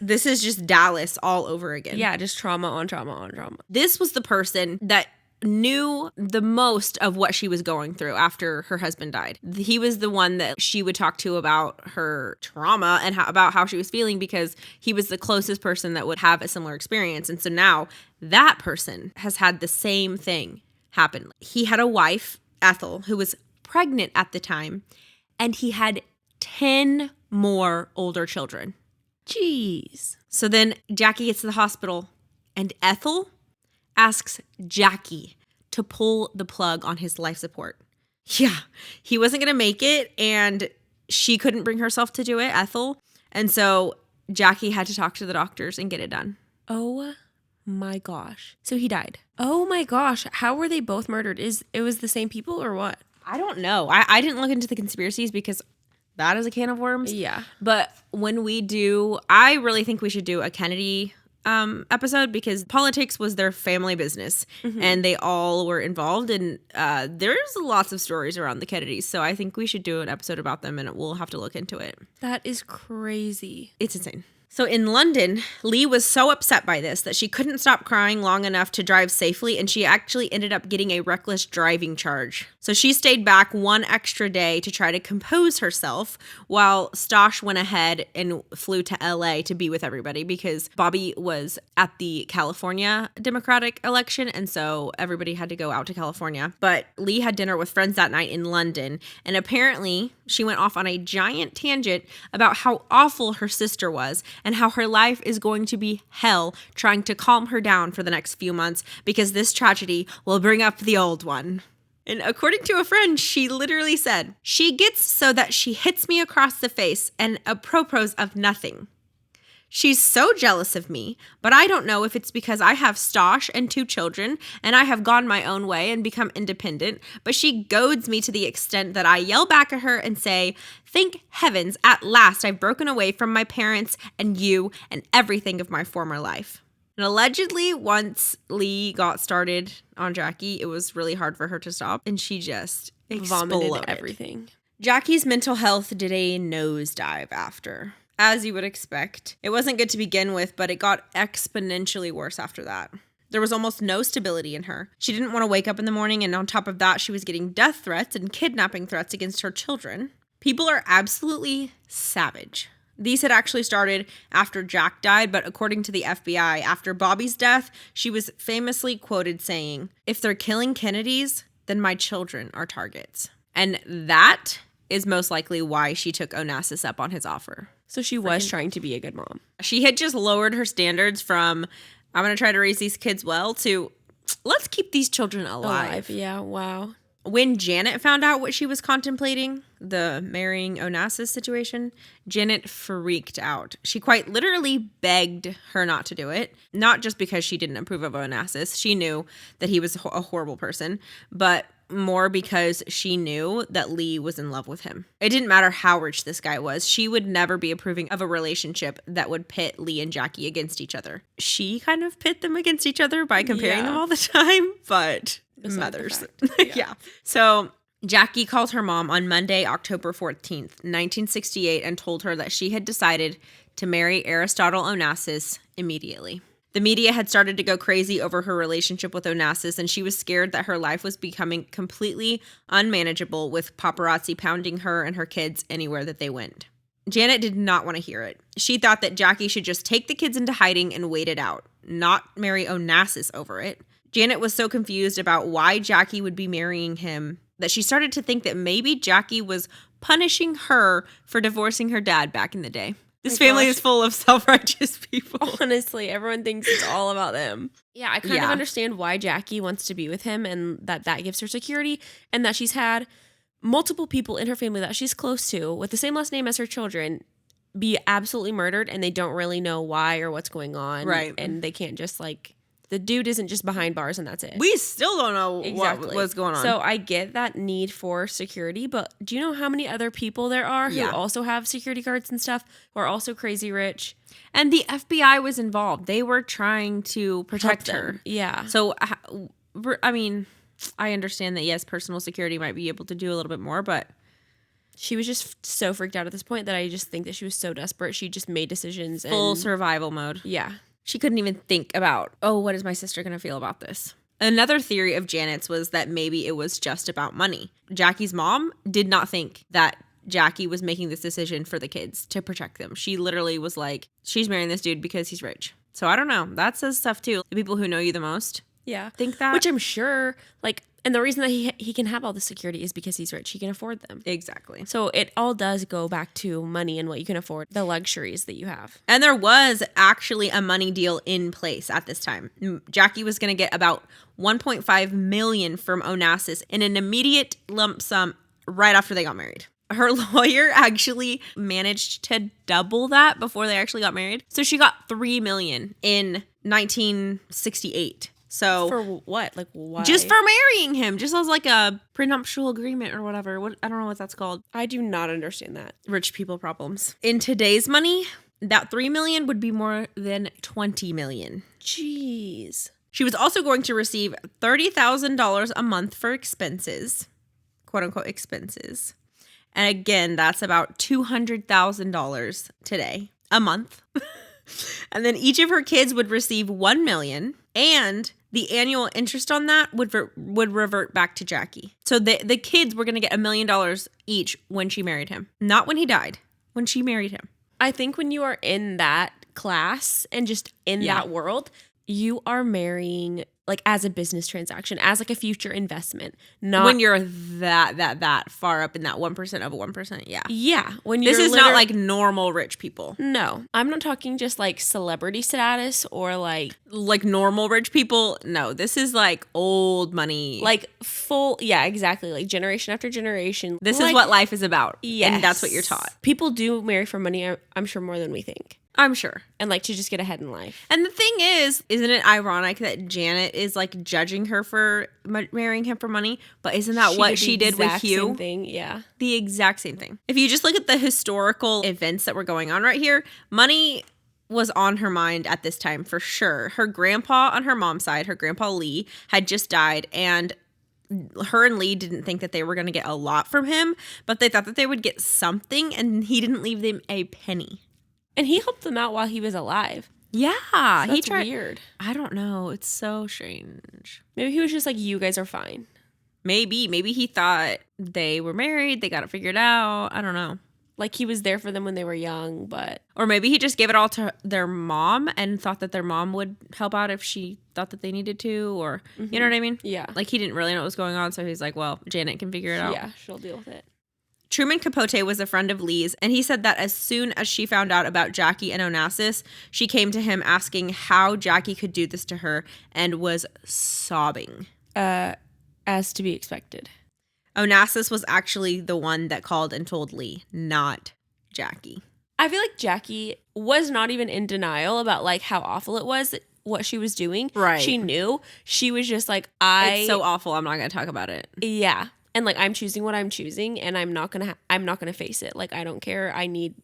This is just Dallas all over again. Yeah, just trauma on trauma on trauma. This was the person that knew the most of what she was going through after her husband died. He was the one that she would talk to about her trauma and about how she was feeling, because he was the closest person that would have a similar experience. And so now that person has had the same thing happen. He had a wife, Ethel, who was pregnant at the time, and he had 10 more older children. Jeez. So then Jackie gets to the hospital, and Ethel asks Jackie to pull the plug on his life support. Yeah, he wasn't going to make it, and she couldn't bring herself to do it, Ethel. And so Jackie had to talk to the doctors and get it done. Oh my gosh. So he died. Oh my gosh. How were they both murdered? It was the same people or what? I don't know. I didn't look into the conspiracies because that is a can of worms. Yeah. But when we do, I really think we should do a Kennedy episode, because politics was their family business, and they all were involved, and there's lots of stories around the Kennedys, so I think we should do an episode about them, and we'll have to look into it. That is crazy. It's insane. So in London, Lee was so upset by this that she couldn't stop crying long enough to drive safely, and she actually ended up getting a reckless driving charge. So she stayed back one extra day to try to compose herself, while Stosh went ahead and flew to LA to be with everybody, because Bobby was at the California Democratic election, and so everybody had to go out to California. But Lee had dinner with friends that night in London, and apparently she went off on a giant tangent about how awful her sister was, and how her life is going to be hell, trying to calm her down for the next few months, because this tragedy will bring up the old one. And according to a friend, she literally said, she gets so that she hits me across the face, and apropos of nothing. She's so jealous of me, but I don't know if it's because I have Stosh and 2 children, and I have gone my own way and become independent, but she goads me to the extent that I yell back at her and say, thank heavens, at last I've broken away from my parents and you and everything of my former life. And allegedly, once Lee got started on Jackie, it was really hard for her to stop, and she just vomited everything. Jackie's mental health did a nosedive after. As you would expect. It wasn't good to begin with, but it got exponentially worse after that. There was almost no stability in her. She didn't want to wake up in the morning, and on top of that, she was getting death threats and kidnapping threats against her children. People are absolutely savage. These had actually started after Jack died, but according to the FBI, after Bobby's death, she was famously quoted saying, if they're killing Kennedys, then my children are targets. And that is most likely why she took Onassis up on his offer. So she was trying to be a good mom. She had just lowered her standards from, I'm going to try to raise these kids well, to, let's keep these children alive. Yeah, wow. When Janet found out what she was contemplating, the marrying Onassis situation, Janet freaked out. She quite literally begged her not to do it. Not just because she didn't approve of Onassis. She knew that he was a horrible person, but more because she knew that Lee was in love with him. It didn't matter how rich this guy was. She would never be approving of a relationship that would pit Lee and Jackie against each other. She kind of pit them against each other by comparing them all the time, but mothers. Yeah. So Jackie called her mom on Monday, October 14th, 1968, and told her that she had decided to marry Aristotle Onasis immediately. The media had started to go crazy over her relationship with Onassis, and she was scared that her life was becoming completely unmanageable with paparazzi pounding her and her kids anywhere that they went. Janet did not want to hear it. She thought that Jackie should just take the kids into hiding and wait it out, not marry Onassis over it. Janet was so confused about why Jackie would be marrying him that she started to think that maybe Jackie was punishing her for divorcing her dad back in the day. This family is full of self-righteous people. Honestly, everyone thinks it's all about them. Yeah, I kind of understand why Jackie wants to be with him and that gives her security, and that she's had multiple people in her family that she's close to with the same last name as her children be absolutely murdered, and they don't really know why or what's going on. Right. And they can't just the dude isn't just behind bars and that's it. We still don't know what was going on. So I get that need for security, but do you know how many other people there are who also have security guards and stuff who are also crazy rich? And the FBI was involved. They were trying to protect her. Yeah. So, I mean, I understand that, yes, personal security might be able to do a little bit more, but she was just so freaked out at this point that I just think that she was so desperate. She just made decisions. Full survival mode. Yeah. She couldn't even think about, what is my sister going to feel about this? Another theory of Janet's was that maybe it was just about money. Jackie's mom did not think that Jackie was making this decision for the kids to protect them. She literally was like, she's marrying this dude because he's rich. So I don't know. That says stuff too. The people who know you the most think that. Which I'm sure, and the reason that he can have all the security is because he's rich. He can afford them. Exactly. So it all does go back to money and what you can afford, the luxuries that you have. And there was actually a money deal in place at this time. Jackie was going to get about $1.5 million from Onassis in an immediate lump sum right after they got married. Her lawyer actually managed to double that before they actually got married. So she got $3 million in 1968. So for what? Why? Just for marrying him. Just as a prenuptial agreement or whatever. I don't know what that's called. I do not understand that. Rich people problems. In today's money, that $3 million would be more than $20 million. Jeez. She was also going to receive $30,000 a month for expenses, quote unquote expenses. And again, that's about $200,000 today, a month. And then each of her kids would receive $1 million, and the annual interest on that would revert back to Jackie. So the kids were going to get $1 million each when she married him. Not when he died, when she married him. I think when you are in that class and just in that world, you are marrying as a business transaction, as a future investment. Not when you're that far up in that 1% of a 1%. Yeah. Yeah. When this is not normal rich people. No. I'm not talking just celebrity status or normal rich people. No, this is old money. Full. Yeah, exactly. Generation after generation. This is what life is about. Yes. And that's what you're taught. People do marry for money, I'm sure, more than we think. I'm sure. And to just get ahead in life. And the thing is, isn't it ironic that Janet is judging her for marrying him for money? But isn't that what she did with Hugh? Same thing, yeah. The exact same thing. If you just look at the historical events that were going on right here, money was on her mind at this time for sure. Her grandpa on her mom's side, her grandpa Lee, had just died, and her and Lee didn't think that they were going to get a lot from him, but they thought that they would get something, and he didn't leave them a penny. And he helped them out while he was alive. Yeah. So that's weird. I don't know. It's so strange. Maybe he was just you guys are fine. Maybe he thought they were married. They got it figured out. I don't know. He was there for them when they were young, but... Or maybe he just gave it all to their mom and thought that their mom would help out if she thought that they needed to, or... You know what I mean? Yeah. He didn't really know what was going on, so he's well, Janet can figure it out. Yeah, she'll deal with it. Truman Capote was a friend of Lee's, and he said that as soon as she found out about Jackie and Onassis, she came to him asking how Jackie could do this to her and was sobbing. As to be expected. Onassis was actually the one that called and told Lee, not Jackie. I feel Jackie was not even in denial about how awful it was what she was doing. Right. She knew. She was just like, it's so awful. I'm not going to talk about it. Yeah. And like, I'm choosing what I'm choosing, and I'm not going to face it. Like, I don't care. I need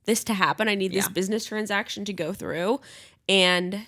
this to happen. I need this business transaction to go through, and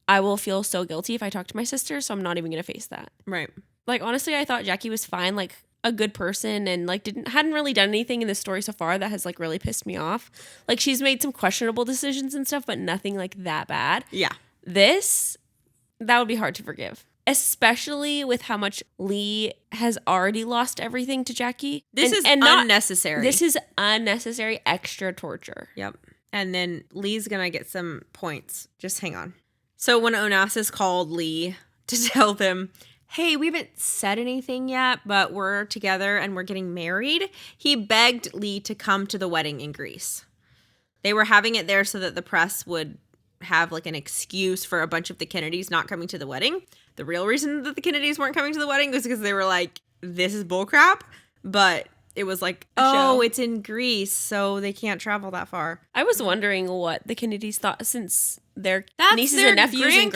I will feel so guilty if I talk to my sister, so I'm not even going to face that. Right. Like, honestly, I thought Jackie was fine, like a good person, and like hadn't really done anything in this story so far that has like really pissed me off. Like, she's made some questionable decisions and stuff, but nothing like that bad. Yeah. That would be hard to forgive, especially with how much Lee has already lost everything to Jackie. This is unnecessary. This is unnecessary extra torture. Yep. And then Lee's going to get some points. Just hang on. So when Onassis called Lee to tell them, hey, we haven't said anything yet, but we're together and we're getting married, he begged Lee to come to the wedding in Greece. They were having it there so that the press would have like an excuse for a bunch of the Kennedys not coming to the wedding. The real reason that the Kennedys weren't coming to the wedding was because they were like, this is bullcrap. But it was like, oh, it's in Greece, so they can't travel that far. I was wondering what the Kennedys thought, since their nieces their and nephews and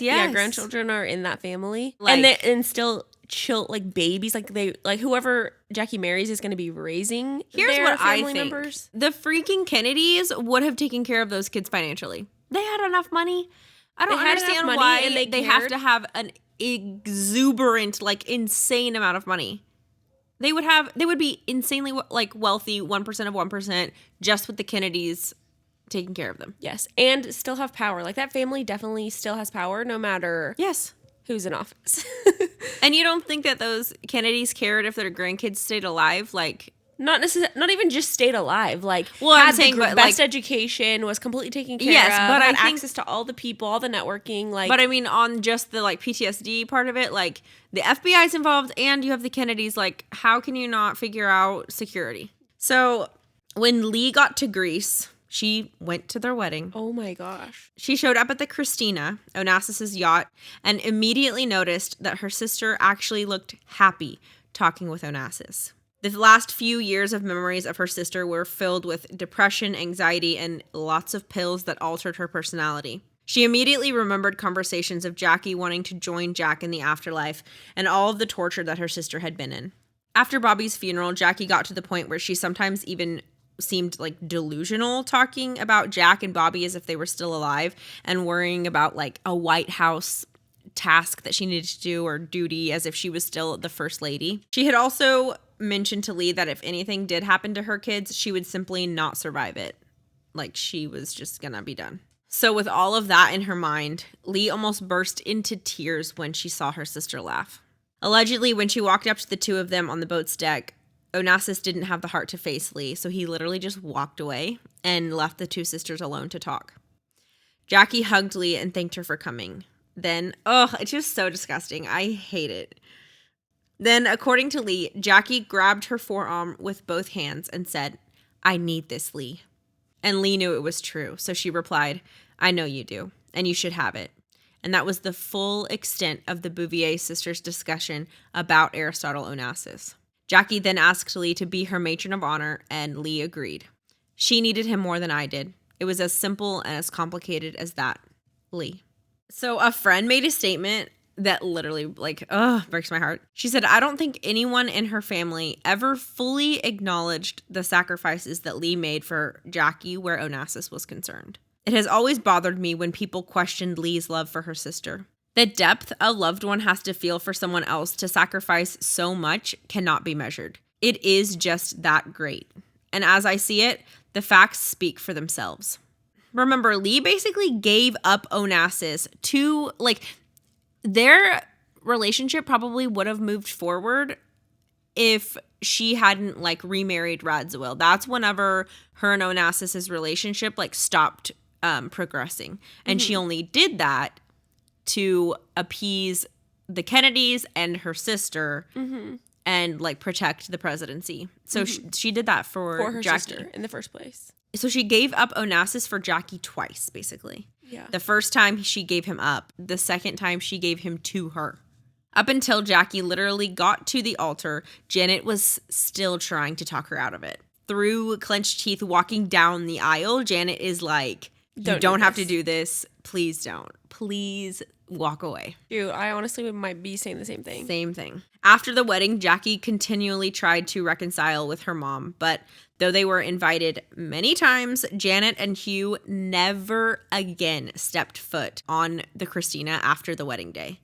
yes. grandchildren are in that family. Like, and still like babies, like whoever Jackie marries is going to be raising their family members. The freaking Kennedys would have taken care of those kids financially. They had enough money. I don't understand why they have to have an exuberant, like insane amount of money. They would be insanely like wealthy, 1% of 1%, just with the Kennedys taking care of them. Yes, and still have power. Like, that family definitely still has power, no matter who's in office. And you don't think that those Kennedys cared if their grandkids stayed alive? Like, not even just stayed alive. Like, I'm saying, but best education, was completely taken care of. But had access to all the people, all the networking. Like, but I mean, on just the like PTSD part of it, like the FBI's involved, and you have the Kennedys. Like, how can you not figure out security? So when Lee got to Greece, she went to their wedding. Oh my gosh. She showed up at the Christina, Onassis' yacht, and immediately noticed that her sister actually looked happy talking with Onassis. The last few years of memories of her sister were filled with depression, anxiety, and lots of pills that altered her personality. She immediately remembered conversations of Jackie wanting to join Jack in the afterlife and all of the torture that her sister had been in. After Bobby's funeral, Jackie got to the point where she sometimes even seemed like delusional, talking about Jack and Bobby as if they were still alive, and worrying about like a White House task that she needed to do, or duty, as if she was still the first lady. She had also mentioned to Lee that if anything did happen to her kids, she would simply not survive it. Like, she was just gonna be done. So with all of that in her mind, Lee almost burst into tears when she saw her sister laugh. Allegedly, when she walked up to the two of them on the boat's deck, Onassis didn't have the heart to face Lee, so he literally just walked away and left the two sisters alone to talk. Jackie hugged Lee and thanked her for coming. Then, it's just so disgusting. I hate it. Then, according to Lee, Jackie grabbed her forearm with both hands and said, "I need this, Lee." And Lee knew it was true, so she replied, "I know you do, and you should have it." And that was the full extent of the Bouvier sisters' discussion about Aristotle Onasis. Jackie then asked Lee to be her matron of honor, and Lee agreed. She needed him more than I did. It was as simple and as complicated as that. Lee. So a friend made a statement that literally, breaks my heart. She said, "I don't think anyone in her family ever fully acknowledged the sacrifices that Lee made for Jackie where Onassis was concerned. It has always bothered me when people questioned Lee's love for her sister. The depth a loved one has to feel for someone else to sacrifice so much cannot be measured. It is just that great. And as I see it, the facts speak for themselves." Remember, Lee basically gave up Onassis to, their relationship probably would have moved forward if she hadn't, remarried Radziwill. That's whenever her and Onassis' relationship, stopped progressing. And she only did that to appease the Kennedys and her sister and, protect the presidency. So she did that for her Jackie. sister in the first place. So she gave up Onassis for Jackie twice, basically. Yeah. The first time she gave him up. The second time she gave him to her. Up until Jackie literally got to the altar, Janet was still trying to talk her out of it. Through clenched teeth walking down the aisle, Janet is like, You don't have to do this. Please don't. Please walk away. Dude, I honestly might be saying the same thing. Same thing. After the wedding, Jackie continually tried to reconcile with her mom, but though they were invited many times, Janet and Hugh never again stepped foot on the Christina after the wedding day.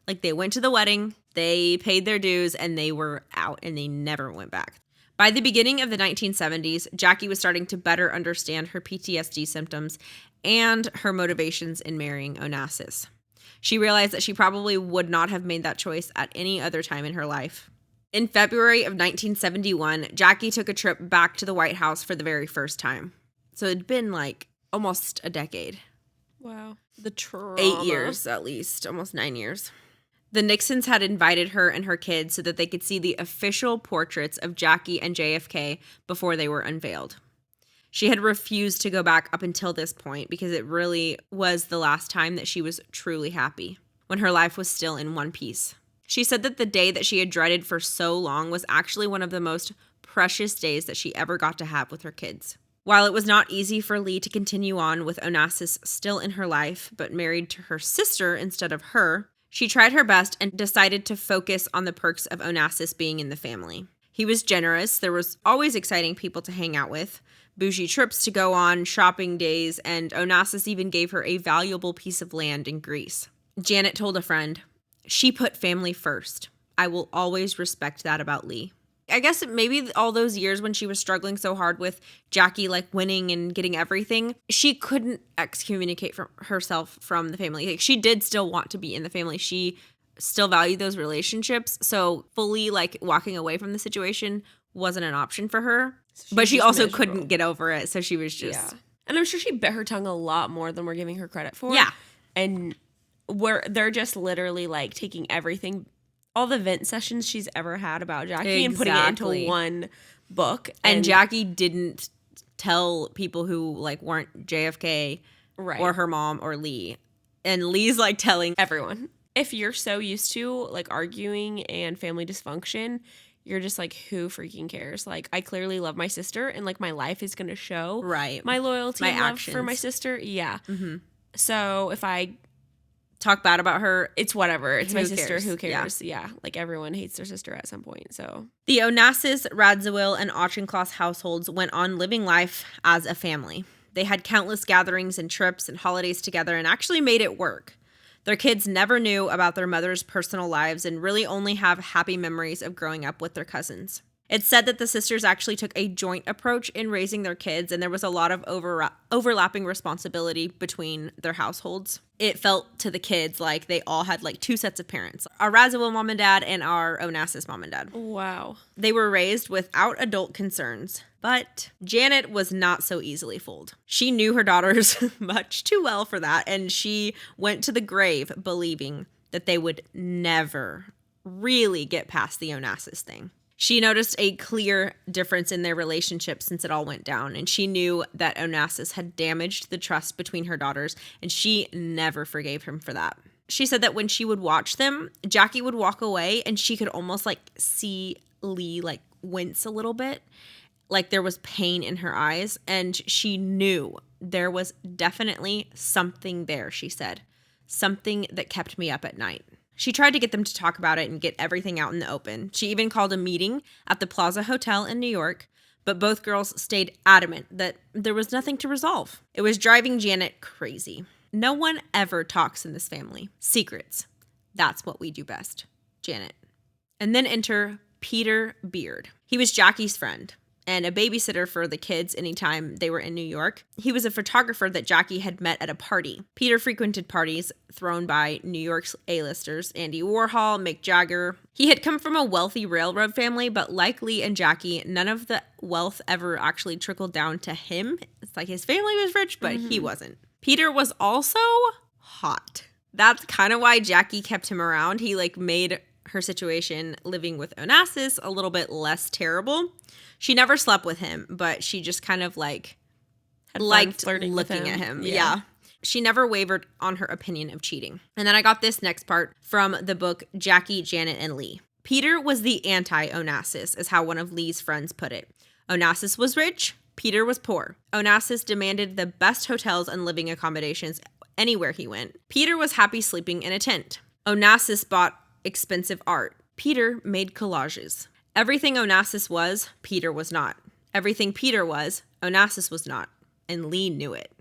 Like, they went to the wedding, they paid their dues, and they were out, and they never went back. By the beginning of the 1970s, Jackie was starting to better understand her PTSD symptoms and her motivations in marrying Onassis. She realized that she probably would not have made that choice at any other time in her life. In February of 1971, Jackie took a trip back to the White House for the very first time. So it'd been like almost a decade. Wow. The trauma. 8 years at least, almost 9 years. The Nixons had invited her and her kids so that they could see the official portraits of Jackie and JFK before they were unveiled. She had refused to go back up until this point because it really was the last time that she was truly happy, when her life was still in one piece. She said that the day that she had dreaded for so long was actually one of the most precious days that she ever got to have with her kids. While it was not easy for Lee to continue on with Onassis still in her life, but married to her sister instead of her, she tried her best and decided to focus on the perks of Onassis being in the family. He was generous, there was always exciting people to hang out with, bougie trips to go on, shopping days, and Onassis even gave her a valuable piece of land in Greece. Janet told a friend, "She put family first. I will always respect that about Lee." I guess maybe all those years when she was struggling so hard with Jackie like winning and getting everything, she couldn't excommunicate herself from the family. Like, she did still want to be in the family. She still valued those relationships. So fully like walking away from the situation wasn't an option for her. But she also couldn't get over it. So she was just. Yeah. And I'm sure she bit her tongue a lot more than we're giving her credit for. Yeah. And they're just literally like taking everything, all the vent sessions she's ever had about Jackie and putting it into one book. And Jackie didn't tell people who like weren't JFK or her mom or Lee. And Lee's like telling everyone. If you're so used to like arguing and family dysfunction, you're just like, who freaking cares? Like, I clearly love my sister and like my life is going to show my loyalty and love for my sister. Yeah. Mm-hmm. So if I talk bad about her, it's whatever. It's my sister. Who cares? Yeah. Like, everyone hates their sister at some point. So the Onassis, Radziwill, and Auchincloss households went on living life as a family. They had countless gatherings and trips and holidays together and actually made it work. Their kids never knew about their mother's personal lives and really only have happy memories of growing up with their cousins. It's said that the sisters actually took a joint approach in raising their kids, and there was a lot of overlapping responsibility between their households. It felt to the kids like they all had like two sets of parents, our Radziwill mom and dad and our Onassis mom and dad. Wow. They were raised without adult concerns, but Janet was not so easily fooled. She knew her daughters much too well for that, and she went to the grave believing that they would never really get past the Onassis thing. She noticed a clear difference in their relationship since it all went down, and she knew that Onassis had damaged the trust between her daughters, and she never forgave him for that. She said that when she would watch them, Jackie would walk away, and she could almost like see Lee like wince a little bit, like there was pain in her eyes, and she knew there was definitely something there, she said. Something that kept me up at night. She tried to get them to talk about it and get everything out in the open. She even called a meeting at the Plaza Hotel in New York, but both girls stayed adamant that there was nothing to resolve. It was driving Janet crazy. No one ever talks in this family. Secrets. That's what we do best. Janet. And then enter Peter Beard. He was Jackie's friend and a babysitter for the kids anytime they were in New York. He was a photographer that Jackie had met at a party. Peter frequented parties thrown by New York's A-listers, Andy Warhol, Mick Jagger. He had come from a wealthy railroad family, but like Lee and Jackie, none of the wealth ever actually trickled down to him. It's like his family was rich, but he wasn't. Peter was also hot. That's kind of why Jackie kept him around. He like made her situation living with Onassis a little bit less terrible. She never slept with him, but she just kind of like liked looking at him. Yeah. She never wavered on her opinion of cheating. And then I got this next part from the book Jackie, Janet, and Lee. Peter was the anti-Onassis, is how one of Lee's friends put it. Onassis was rich, Peter was poor. Onassis demanded the best hotels and living accommodations anywhere he went. Peter was happy sleeping in a tent. Onassis bought expensive art. Peter made collages. Everything Onassis was, Peter was not. Everything Peter was, Onassis was not. And Lee knew it.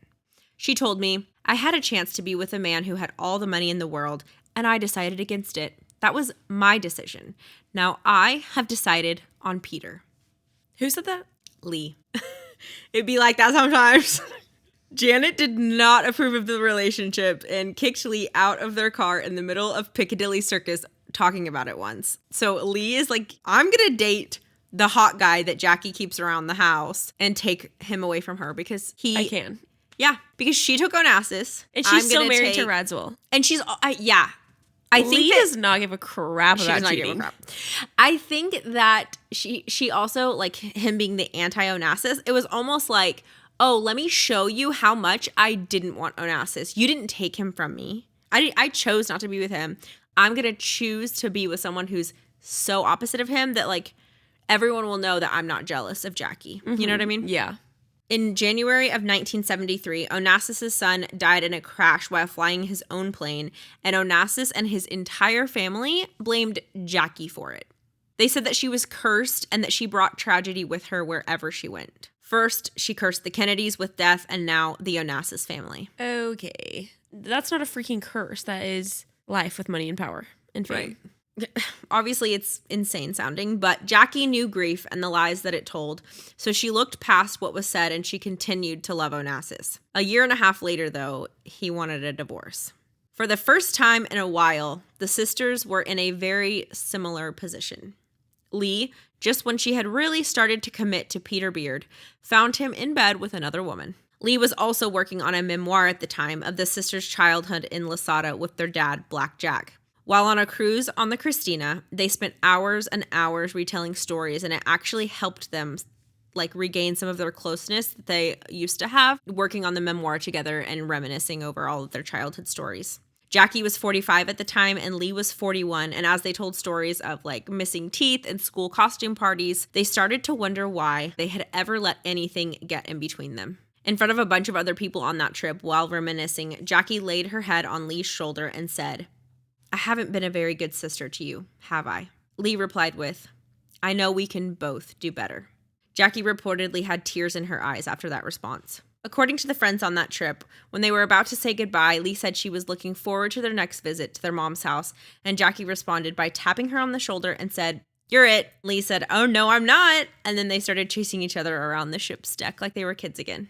She told me, I had a chance to be with a man who had all the money in the world, and I decided against it. That was my decision. Now I have decided on Peter. Who said that? Lee. It'd be like that sometimes. Janet did not approve of the relationship and kicked Lee out of their car in the middle of Piccadilly Circus talking about it once. So Lee is like, I'm going to date the hot guy that Jackie keeps around the house and take him away from her because I can. Yeah, because she took Onassis. And she's still married to Radziwill. And she's, I think Lee does not give a crap about cheating. I think that she also, like, him being the anti-Onassis, it was almost like, oh, let me show you how much I didn't want Onassis. You didn't take him from me. I chose not to be with him. I'm going to choose to be with someone who's so opposite of him that, like, everyone will know that I'm not jealous of Jackie. Mm-hmm. You know what I mean? Yeah. In January of 1973, Onassis' son died in a crash while flying his own plane, and Onassis and his entire family blamed Jackie for it. They said that she was cursed and that she brought tragedy with her wherever she went. First, she cursed the Kennedys with death, and now the Onassis family. Okay. That's not a freaking curse. That is life with money and power and fame. Right. Obviously, it's insane sounding, but Jackie knew grief and the lies that it told, so she looked past what was said and she continued to love Onassis. A year and a half later, though, he wanted a divorce. For the first time in a while, the sisters were in a very similar position. Lee, just when she had really started to commit to Peter Beard, found him in bed with another woman. Lee was also working on a memoir at the time of the sisters' childhood in Lasada with their dad, Black Jack. While on a cruise on the Christina, they spent hours and hours retelling stories, and it actually helped them, like, regain some of their closeness that they used to have, working on the memoir together and reminiscing over all of their childhood stories. Jackie was 45 at the time, and Lee was 41, and as they told stories of, like, missing teeth and school costume parties, they started to wonder why they had ever let anything get in between them. In front of a bunch of other people on that trip, while reminiscing, Jackie laid her head on Lee's shoulder and said, I haven't been a very good sister to you, have I? Lee replied with, I know we can both do better. Jackie reportedly had tears in her eyes after that response. According to the friends on that trip, when they were about to say goodbye, Lee said she was looking forward to their next visit to their mom's house, and Jackie responded by tapping her on the shoulder and said, You're it. Lee said, Oh, no, I'm not. And then they started chasing each other around the ship's deck like they were kids again.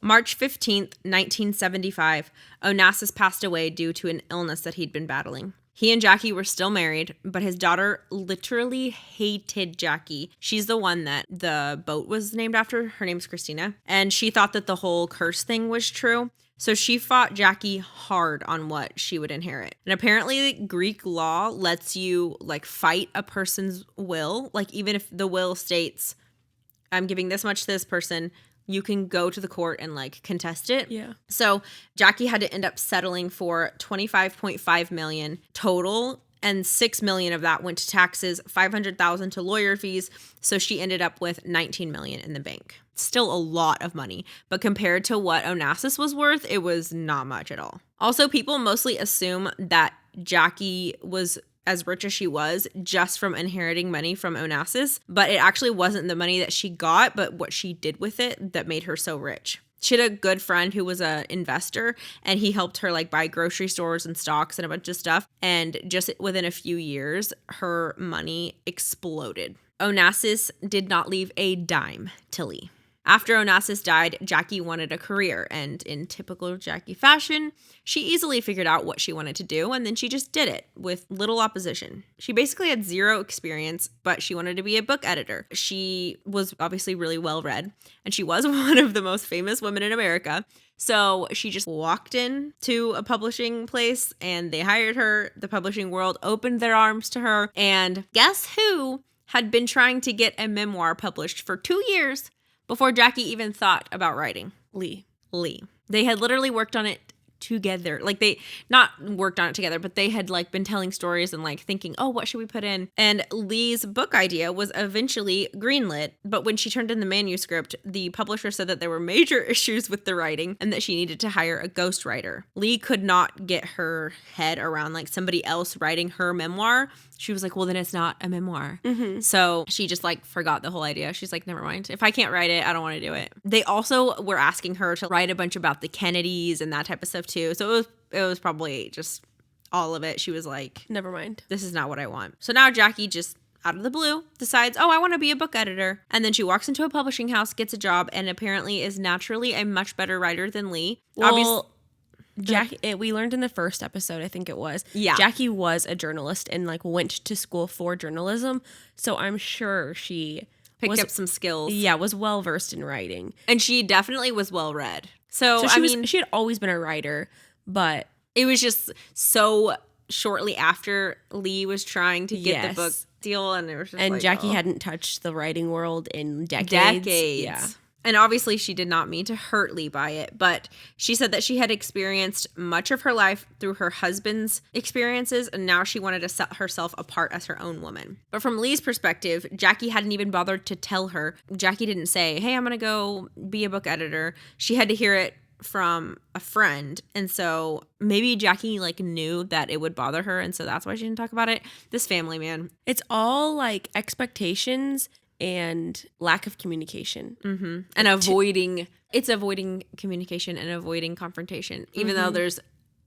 March 15th, 1975, Onassis passed away due to an illness that he'd been battling. He and Jackie were still married, but his daughter literally hated Jackie. She's the one that the boat was named after. Her name's Christina. And she thought that the whole curse thing was true. So she fought Jackie hard on what she would inherit. And apparently Greek law lets you, like, fight a person's will. Like, even if the will states, I'm giving this much to this person, you can go to the court and, like, contest it. Yeah. So Jackie had to end up settling for $25.5 million total, and $6 million of that went to taxes, $500,000 to lawyer fees. So she ended up with $19 million in the bank. Still a lot of money, but compared to what Onassis was worth, it was not much at all. Also, people mostly assume that Jackie was as rich as she was just from inheriting money from Onassis, but it actually wasn't the money that she got, but what she did with it that made her so rich. She had a good friend who was an investor, and he helped her, like, buy grocery stores and stocks and a bunch of stuff. And just within a few years, her money exploded. Onassis did not leave a dime to Lee. After Onassis died, Jackie wanted a career, and in typical Jackie fashion, she easily figured out what she wanted to do, and then she just did it with little opposition. She basically had zero experience, but she wanted to be a book editor. She was obviously really well read, and she was one of the most famous women in America. So she just walked in to a publishing place, and they hired her. The publishing world opened their arms to her, and guess who had been trying to get a memoir published for 2 years before Jackie even thought about writing? Lee. They had literally worked on it together. Like they not worked on it together, but they had like been telling stories and like thinking, oh, what should we put in? And Lee's book idea was eventually greenlit. But when she turned in the manuscript, the publisher said that there were major issues with the writing and that she needed to hire a ghostwriter. Lee could not get her head around like somebody else writing her memoir. She was like, well, then it's not a memoir. So she just like forgot the whole idea. She's like, never mind. If I can't write it, I don't want to do it. They also were asking her to write a bunch about the Kennedys and that type of stuff too. So it was probably just all of it. She was like, never mind. This is not what I want. So now Jackie just out of the blue decides, oh, I want to be a book editor. And then she walks into a publishing house, gets a job, and apparently is naturally a much better writer than Lee. Well, Jackie, we learned in the first episode, I think it was. Yeah. Jackie was a journalist and like went to school for journalism. So I'm sure she picked up some skills. Yeah, was well versed in writing. And she definitely was well read. So she had always been a writer, but it was just so shortly after Lee was trying to get the book deal, and it was just Jackie hadn't touched the writing world in decades. Yeah. And obviously she did not mean to hurt Lee by it, but she said that she had experienced much of her life through her husband's experiences, and now she wanted to set herself apart as her own woman. But from Lee's perspective, Jackie hadn't even bothered to tell her. Jackie didn't say, hey, I'm going to go be a book editor. She had to hear it from a friend, and so maybe Jackie like knew that it would bother her, and so that's why she didn't talk about it. This family, man. It's all like expectations and lack of communication. And avoiding communication and avoiding confrontation, even though there's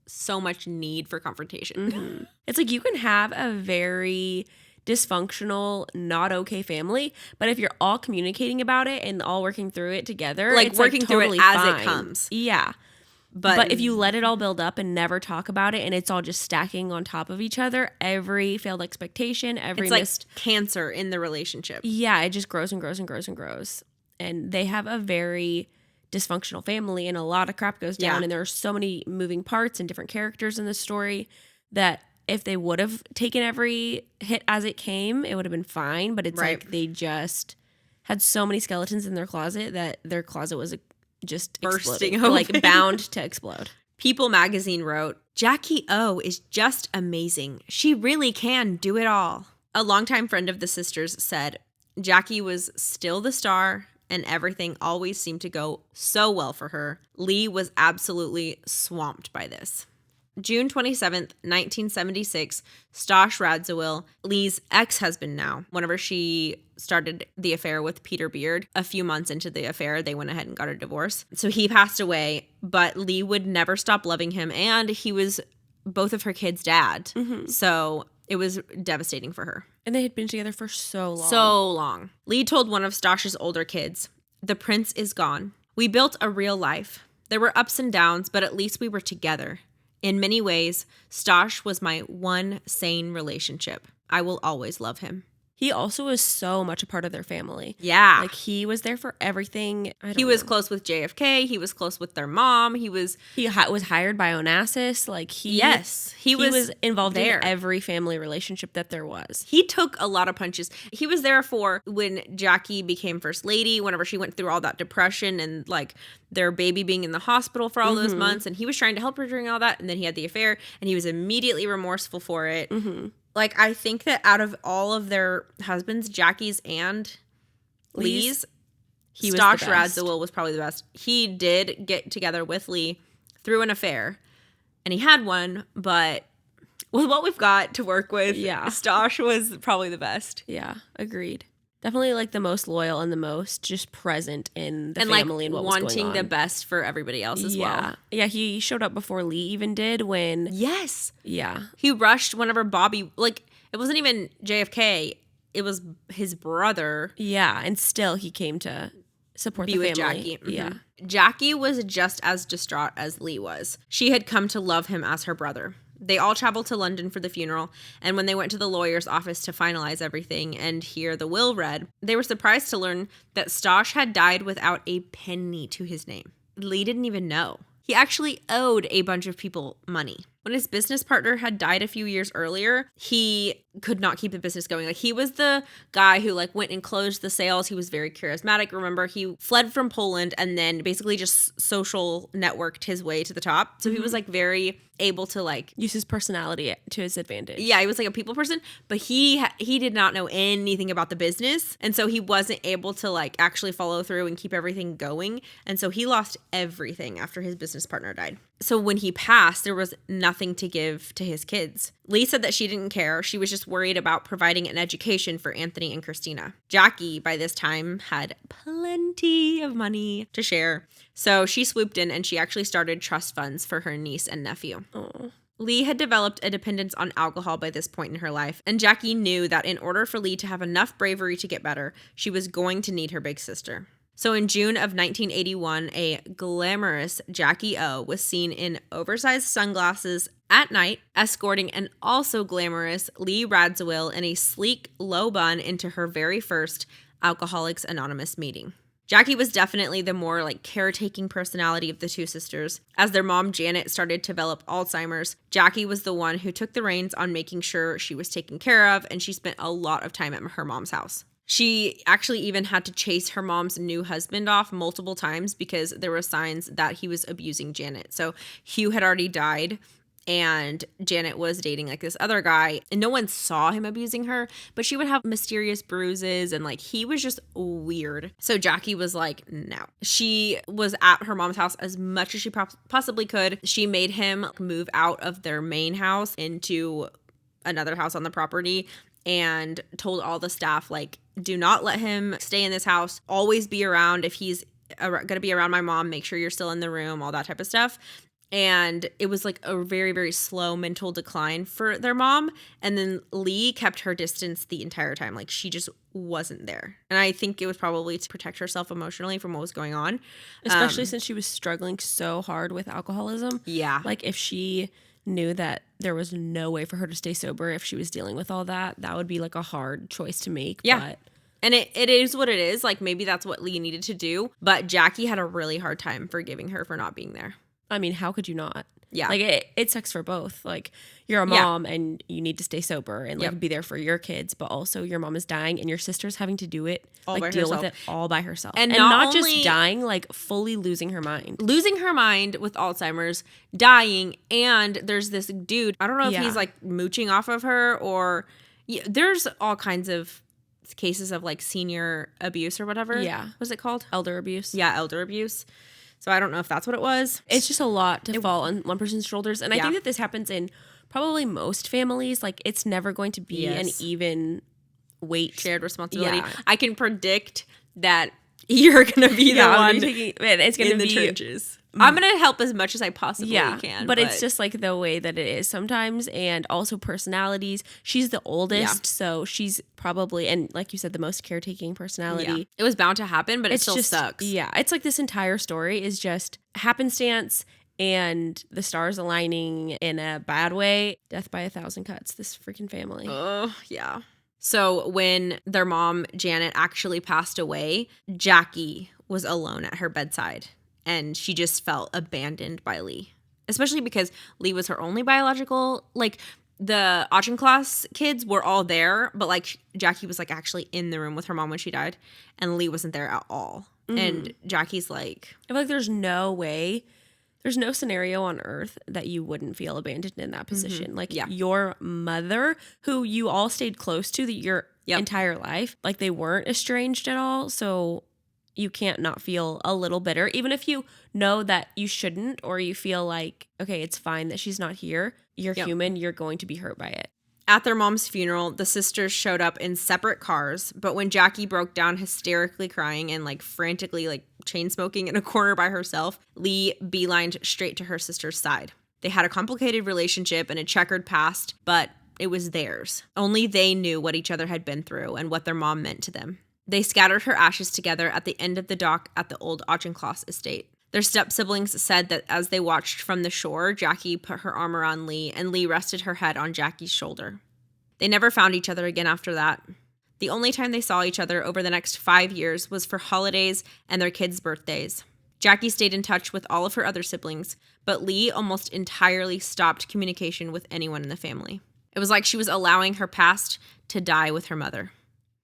so much need for confrontation. It's like you can have a very dysfunctional, not okay family, but if you're all communicating about it and all working through it together, like it's working like through totally it as fine. it comes. Yeah. But if you let it all build up and never talk about it, and it's all just stacking on top of each other, every failed expectation, every it's like cancer in the relationship. Yeah, it just grows and grows and grows and grows. And they have a very dysfunctional family, and a lot of crap goes down, and there are so many moving parts and different characters in the story that if they would have taken every hit as it came, it would have been fine. But it's like they just had so many skeletons in their closet that their closet was just bursting open, like bound to explode. People magazine wrote, Jackie O is just amazing. She really can do it all. A longtime friend of the sisters said, Jackie was still the star and everything always seemed to go so well for her. Lee was absolutely swamped by this. June 27th, 1976, Stosh Radziwill, Lee's ex-husband now, whenever she started the affair with Peter Beard, a few months into the affair, they went ahead and got a divorce. So he passed away, but Lee would never stop loving him, and he was both of her kids' dad. So it was devastating for her. And they had been together for so long. So long. Lee told one of Stosh's older kids, the prince is gone. We built a real life. There were ups and downs, but at least we were together. In many ways, Stosh was my one sane relationship. I will always love him. He also was so much a part of their family. Yeah. Like he was there for everything. He was close with JFK. He was close with their mom. He was hired by Onassis. Like he was involved in every family relationship that there was. He took a lot of punches. He was there for when Jackie became first lady, whenever she went through all that depression and like their baby being in the hospital for all those months. And he was trying to help her during all that. And then he had the affair and he was immediately remorseful for it. Like, I think that out of all of their husbands, Jackie's and Lee's, Stosh Radziwill was probably the best. He did get together with Lee through an affair, and he had one, but with what we've got to work with, Stosh was probably the best. Yeah, agreed. Definitely like the most loyal and the most just present in the family and what was going on. And wanting the best for everybody else as well. Yeah, he showed up before Lee even did when... Yes. Yeah. He rushed whenever Bobby... Like, it wasn't even JFK. It was his brother. Yeah, and still he came to support the family. With Jackie. Yeah. Jackie was just as distraught as Lee was. She had come to love him as her brother. They all traveled to London for the funeral, and when they went to the lawyer's office to finalize everything and hear the will read, they were surprised to learn that Stosh had died without a penny to his name. Lee didn't even know. He actually owed a bunch of people money. When his business partner had died a few years earlier, he could not keep the business going. Like, he was the guy who like went and closed the sales. He was very charismatic. Remember, he fled from Poland and then basically just social networked his way to the top. So he was like very able to like use his personality to his advantage. Yeah, he was like a people person, but he did not know anything about the business, and so he wasn't able to like actually follow through and keep everything going, and so he lost everything after his business partner died. So when he passed, there was nothing to give to his kids. Lee said that she didn't care. She was just worried about providing an education for Anthony and Christina. Jackie, by this time, had plenty of money to share. So she swooped in and she actually started trust funds for her niece and nephew. Oh. Lee had developed a dependence on alcohol by this point in her life, and Jackie knew that in order for Lee to have enough bravery to get better, she was going to need her big sister. So in June of 1981, a glamorous Jackie O was seen in oversized sunglasses at night, escorting an also glamorous Lee Radziwill in a sleek, low bun into her very first Alcoholics Anonymous meeting. Jackie was definitely the more like caretaking personality of the two sisters. As their mom, Janet, started to develop Alzheimer's, Jackie was the one who took the reins on making sure she was taken care of, and she spent a lot of time at her mom's house. She actually even had to chase her mom's new husband off multiple times because there were signs that he was abusing Janet. So Hugh had already died, and Janet was dating like this other guy, and no one saw him abusing her, but she would have mysterious bruises, and like he was just weird. So Jackie was like, no. She was at her mom's house as much as she possibly could. She made him move out of their main house into another house on the property and told all the staff, like, do not let him stay in this house. Always be around. If he's going to be around my mom, make sure you're still in the room, all that type of stuff. And it was like a very, very slow mental decline for their mom. And then Lee kept her distance the entire time. Like, she just wasn't there. And I think it was probably to protect herself emotionally from what was going on. Especially since she was struggling so hard with alcoholism. Yeah. Like, if she knew that there was no way for her to stay sober if she was dealing with all that, that would be like a hard choice to make. Yeah. But and it is what it is. Like, maybe that's what Lee needed to do. But Jackie had a really hard time forgiving her for not being there. I mean, how could you not? Yeah. Like, it sucks for both. Like, you're a mom and you need to stay sober and like be there for your kids, but also your mom is dying and your sister's having to do it, all like by deal herself. with it all by herself. And not only just dying, like fully losing her mind. Losing her mind with Alzheimer's, dying, and there's this dude, I don't know if he's like mooching off of her or there's all kinds of cases of like senior abuse or whatever. Yeah. What's it called? Elder abuse. Yeah, elder abuse. So I don't know if that's what it was. It's just a lot to fall on one person's shoulders. And I think that this happens in probably most families. Like, it's never going to be an even weight. Shared responsibility. Yeah. I can predict that you're going to be the one it's going to be the trenches. I'm going to help as much as I possibly can. But it's just like the way that it is sometimes, and also personalities. She's the oldest, so she's probably, and like you said, the most caretaking personality. Yeah. It was bound to happen, but it still sucks. Yeah, it's like this entire story is just happenstance and the stars aligning in a bad way. Death by 1,000 cuts, this freaking family. Oh, yeah. So when their mom, Janet, actually passed away, Jackie was alone at her bedside. And she just felt abandoned by Lee, especially because Lee was her only biological, like the Auchincloss kids were all there, but like Jackie was like actually in the room with her mom when she died, and Lee wasn't there at all. Mm-hmm. And Jackie's like, I feel like there's no way, there's no scenario on earth that you wouldn't feel abandoned in that position. Mm-hmm. Like your mother, who you all stayed close to your entire life, like they weren't estranged at all. So you can't not feel a little bitter, even if you know that you shouldn't, or you feel like, okay, it's fine that she's not here. You're human. You're going to be hurt by it. At their mom's funeral, the sisters showed up in separate cars, but when Jackie broke down hysterically crying and like frantically like chain smoking in a corner by herself, Lee beelined straight to her sister's side. They had a complicated relationship and a checkered past, but it was theirs. Only they knew what each other had been through and what their mom meant to them. They scattered her ashes together at the end of the dock at the old Auchincloss estate. Their step-siblings said that as they watched from the shore, Jackie put her arm around Lee, and Lee rested her head on Jackie's shoulder. They never found each other again after that. The only time they saw each other over the next 5 years was for holidays and their kids' birthdays. Jackie stayed in touch with all of her other siblings, but Lee almost entirely stopped communication with anyone in the family. It was like she was allowing her past to die with her mother.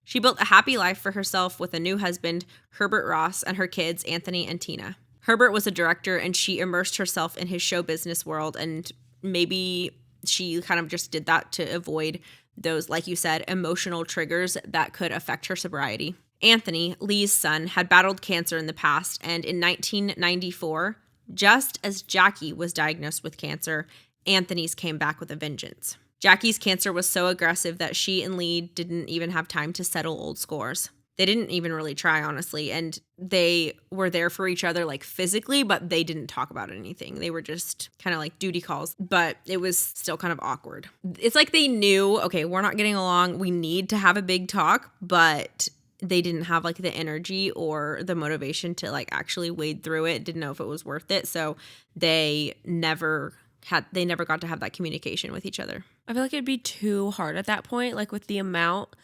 She built a happy life for herself with a new husband, Herbert Ross, and her kids, Anthony and Tina. Herbert was a director, and she immersed herself in his show business world, and maybe she kind of just did that to avoid those, like you said, emotional triggers that could affect her sobriety. Anthony, Lee's son, had battled cancer in the past, and in 1994, just as Jackie was diagnosed with cancer, Anthony's came back with a vengeance. Jackie's cancer was so aggressive that she and Lee didn't even have time to settle old scores. They didn't even really try, honestly, and they were there for each other, like, physically, but they didn't talk about anything. They were just kind of like duty calls, but it was still kind of awkward. It's like they knew, okay, we're not getting along. We need to have a big talk, but they didn't have, like, the energy or the motivation to, like, actually wade through it. Didn't know if it was worth it, so they never got to have that communication with each other. I feel like it'd be too hard at that point, like with the amount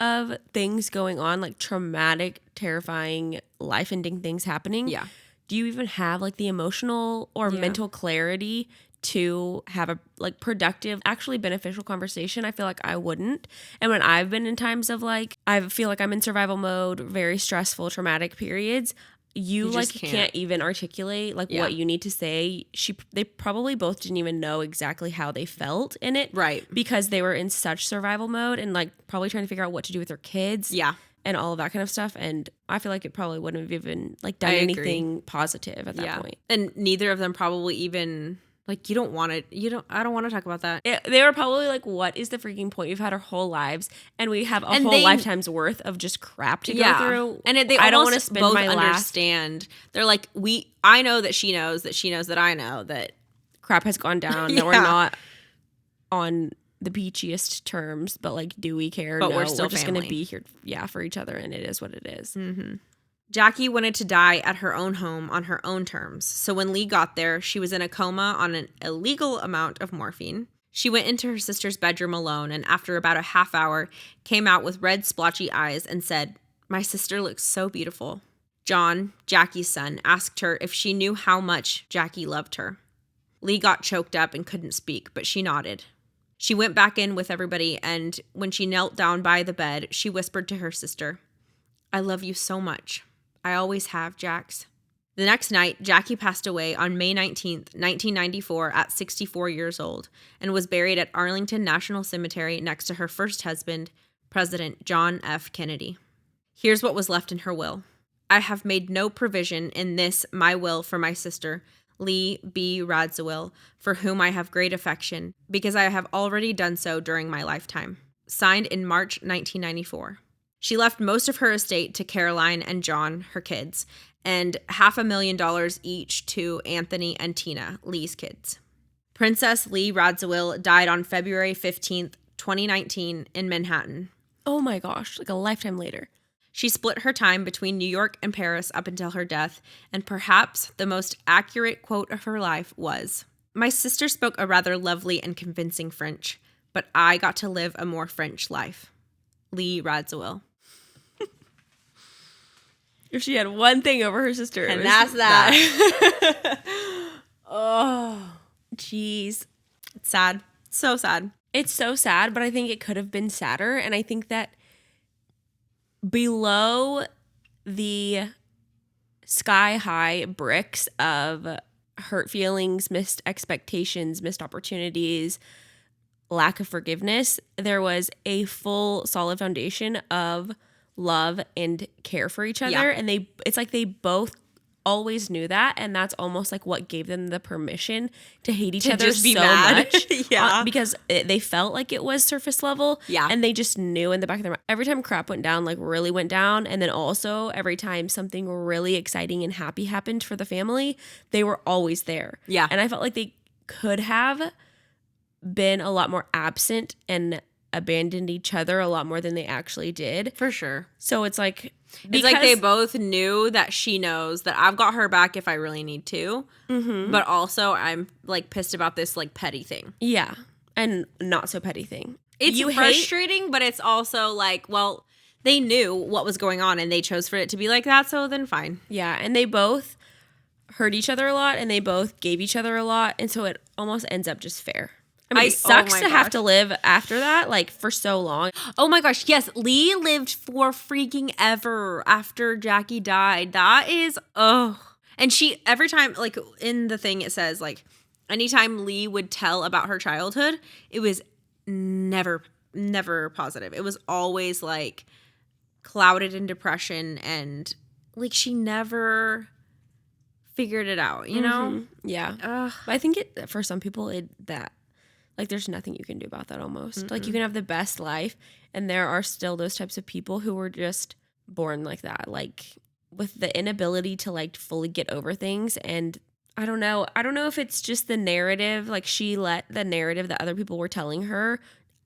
of things going on, like traumatic, terrifying, life-ending things happening. Yeah. Do you even have like the emotional or mental clarity to have a like productive, actually beneficial conversation? I feel like I wouldn't. And when I've been in times of like, I feel like I'm in survival mode, very stressful, traumatic periods, you like can't even articulate like what you need to say. They probably both didn't even know exactly how they felt in it, right? Because they were in such survival mode and like probably trying to figure out what to do with their kids, and all of that kind of stuff. And I feel like it probably wouldn't have even like done anything positive at that point. And neither of them probably even like I don't want to talk about that. They were probably like, what is the freaking point? We've had our whole lives and we have a whole lifetime's worth of just crap to go through. And I don't want to spend both my understand. They're like, I know that she knows that I know that crap has gone down, that we're not on the peachiest terms, but like, do we care? But no, we're still just going to be here for each other, and it is what it is. Mm-hmm. Jackie wanted to die at her own home on her own terms. So when Lee got there, she was in a coma on an illegal amount of morphine. She went into her sister's bedroom alone, and after about a half hour, came out with red splotchy eyes and said, "My sister looks so beautiful." John, Jackie's son, asked her if she knew how much Jackie loved her. Lee got choked up and couldn't speak, but she nodded. She went back in with everybody, and when she knelt down by the bed, she whispered to her sister, "I love you so much. I always have, Jax." The next night, Jackie passed away on May 19th, 1994 at 64 years old and was buried at Arlington National Cemetery next to her first husband, President John F. Kennedy. Here's what was left in her will. "I have made no provision in this, my will, for my sister, Lee B. Radziwill, for whom I have great affection, because I have already done so during my lifetime." Signed in March 1994. She left most of her estate to Caroline and John, her kids, and $500,000 each to Anthony and Tina, Lee's kids. Princess Lee Radziwill died on February 15th, 2019 in Manhattan. Oh my gosh, like a lifetime later. She split her time between New York and Paris up until her death, and perhaps the most accurate quote of her life was, "My sister spoke a rather lovely and convincing French, but I got to live a more French life." Lee Radziwill. If she had one thing over her sister, and that's that. Oh, jeez. It's sad. So sad. It's so sad, but I think it could have been sadder. And I think that below the sky-high bricks of hurt feelings, missed expectations, missed opportunities, lack of forgiveness, there was a full, solid foundation of love and care for each other. And it's like they both always knew that, and that's almost like what gave them the permission to hate each other so much. Because they felt like it was surface level. And they just knew in the back of their mind. Every time crap went down, like really went down, and then also every time something really exciting and happy happened for the family, they were always there. And I felt like they could have been a lot more absent and abandoned each other a lot more than they actually did. For sure. So it's like they both knew that she knows that I've got her back if I really need to. But also I'm like pissed about this like petty thing. Yeah. And not so petty thing. It's frustrating, but it's also like, well, they knew what was going on and they chose for it to be like that, so then fine. Yeah, and they both hurt each other a lot and they both gave each other a lot, and so it almost ends up just fair. I mean, it sucks to have to live after that, like, for so long. Oh my gosh, yes, Lee lived for freaking ever after Jackie died. That is, and she, every time, like, in the thing it says, like, anytime Lee would tell about her childhood, it was never positive. It was always, like, clouded in depression, and, like, she never figured it out, you know? Yeah. But I think for some people, like, there's nothing you can do about that almost. Mm-mm. Like, you can have the best life, and there are still those types of people who were just born like that, like, with the inability to, like, fully get over things. And I don't know if it's just the narrative, like, she let the narrative that other people were telling her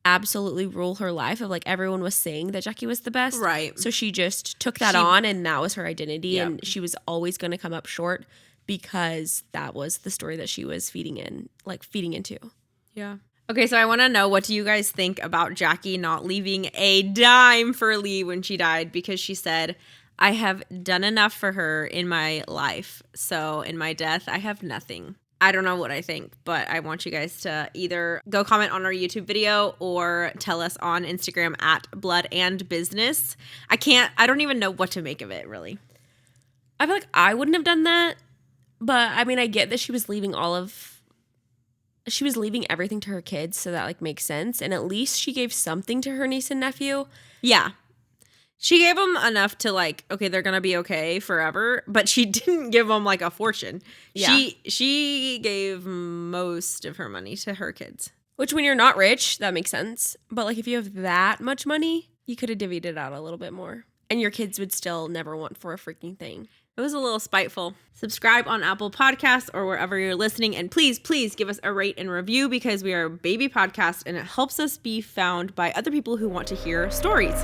absolutely rule her life, of, like, everyone was saying that Jackie was the best. Right. So she just took that on, and that was her identity. Yep. And she was always going to come up short because that was the story that she was feeding into. Yeah. Okay, so I want to know, what do you guys think about Jackie not leaving a dime for Lee when she died? Because she said, I have done enough for her in my life, so in my death, I have nothing. I don't know what I think, but I want you guys to either go comment on our YouTube video or tell us on Instagram at @bloodandbusiness. I don't even know what to make of it, really. I feel like I wouldn't have done that, but I mean, I get that she was leaving everything to her kids, so that, like, makes sense. And at least she gave something to her niece and nephew. Yeah. She gave them enough to, like, okay, they're going to be okay forever, but she didn't give them, like, a fortune. Yeah. She gave most of her money to her kids. Which, when you're not rich, that makes sense. But, like, if you have that much money, you could have divvied it out a little bit more. And your kids would still never want for a freaking thing. It was a little spiteful. Subscribe on Apple Podcasts or wherever you're listening. And please give us a rate and review, because we are a baby podcast and it helps us be found by other people who want to hear stories.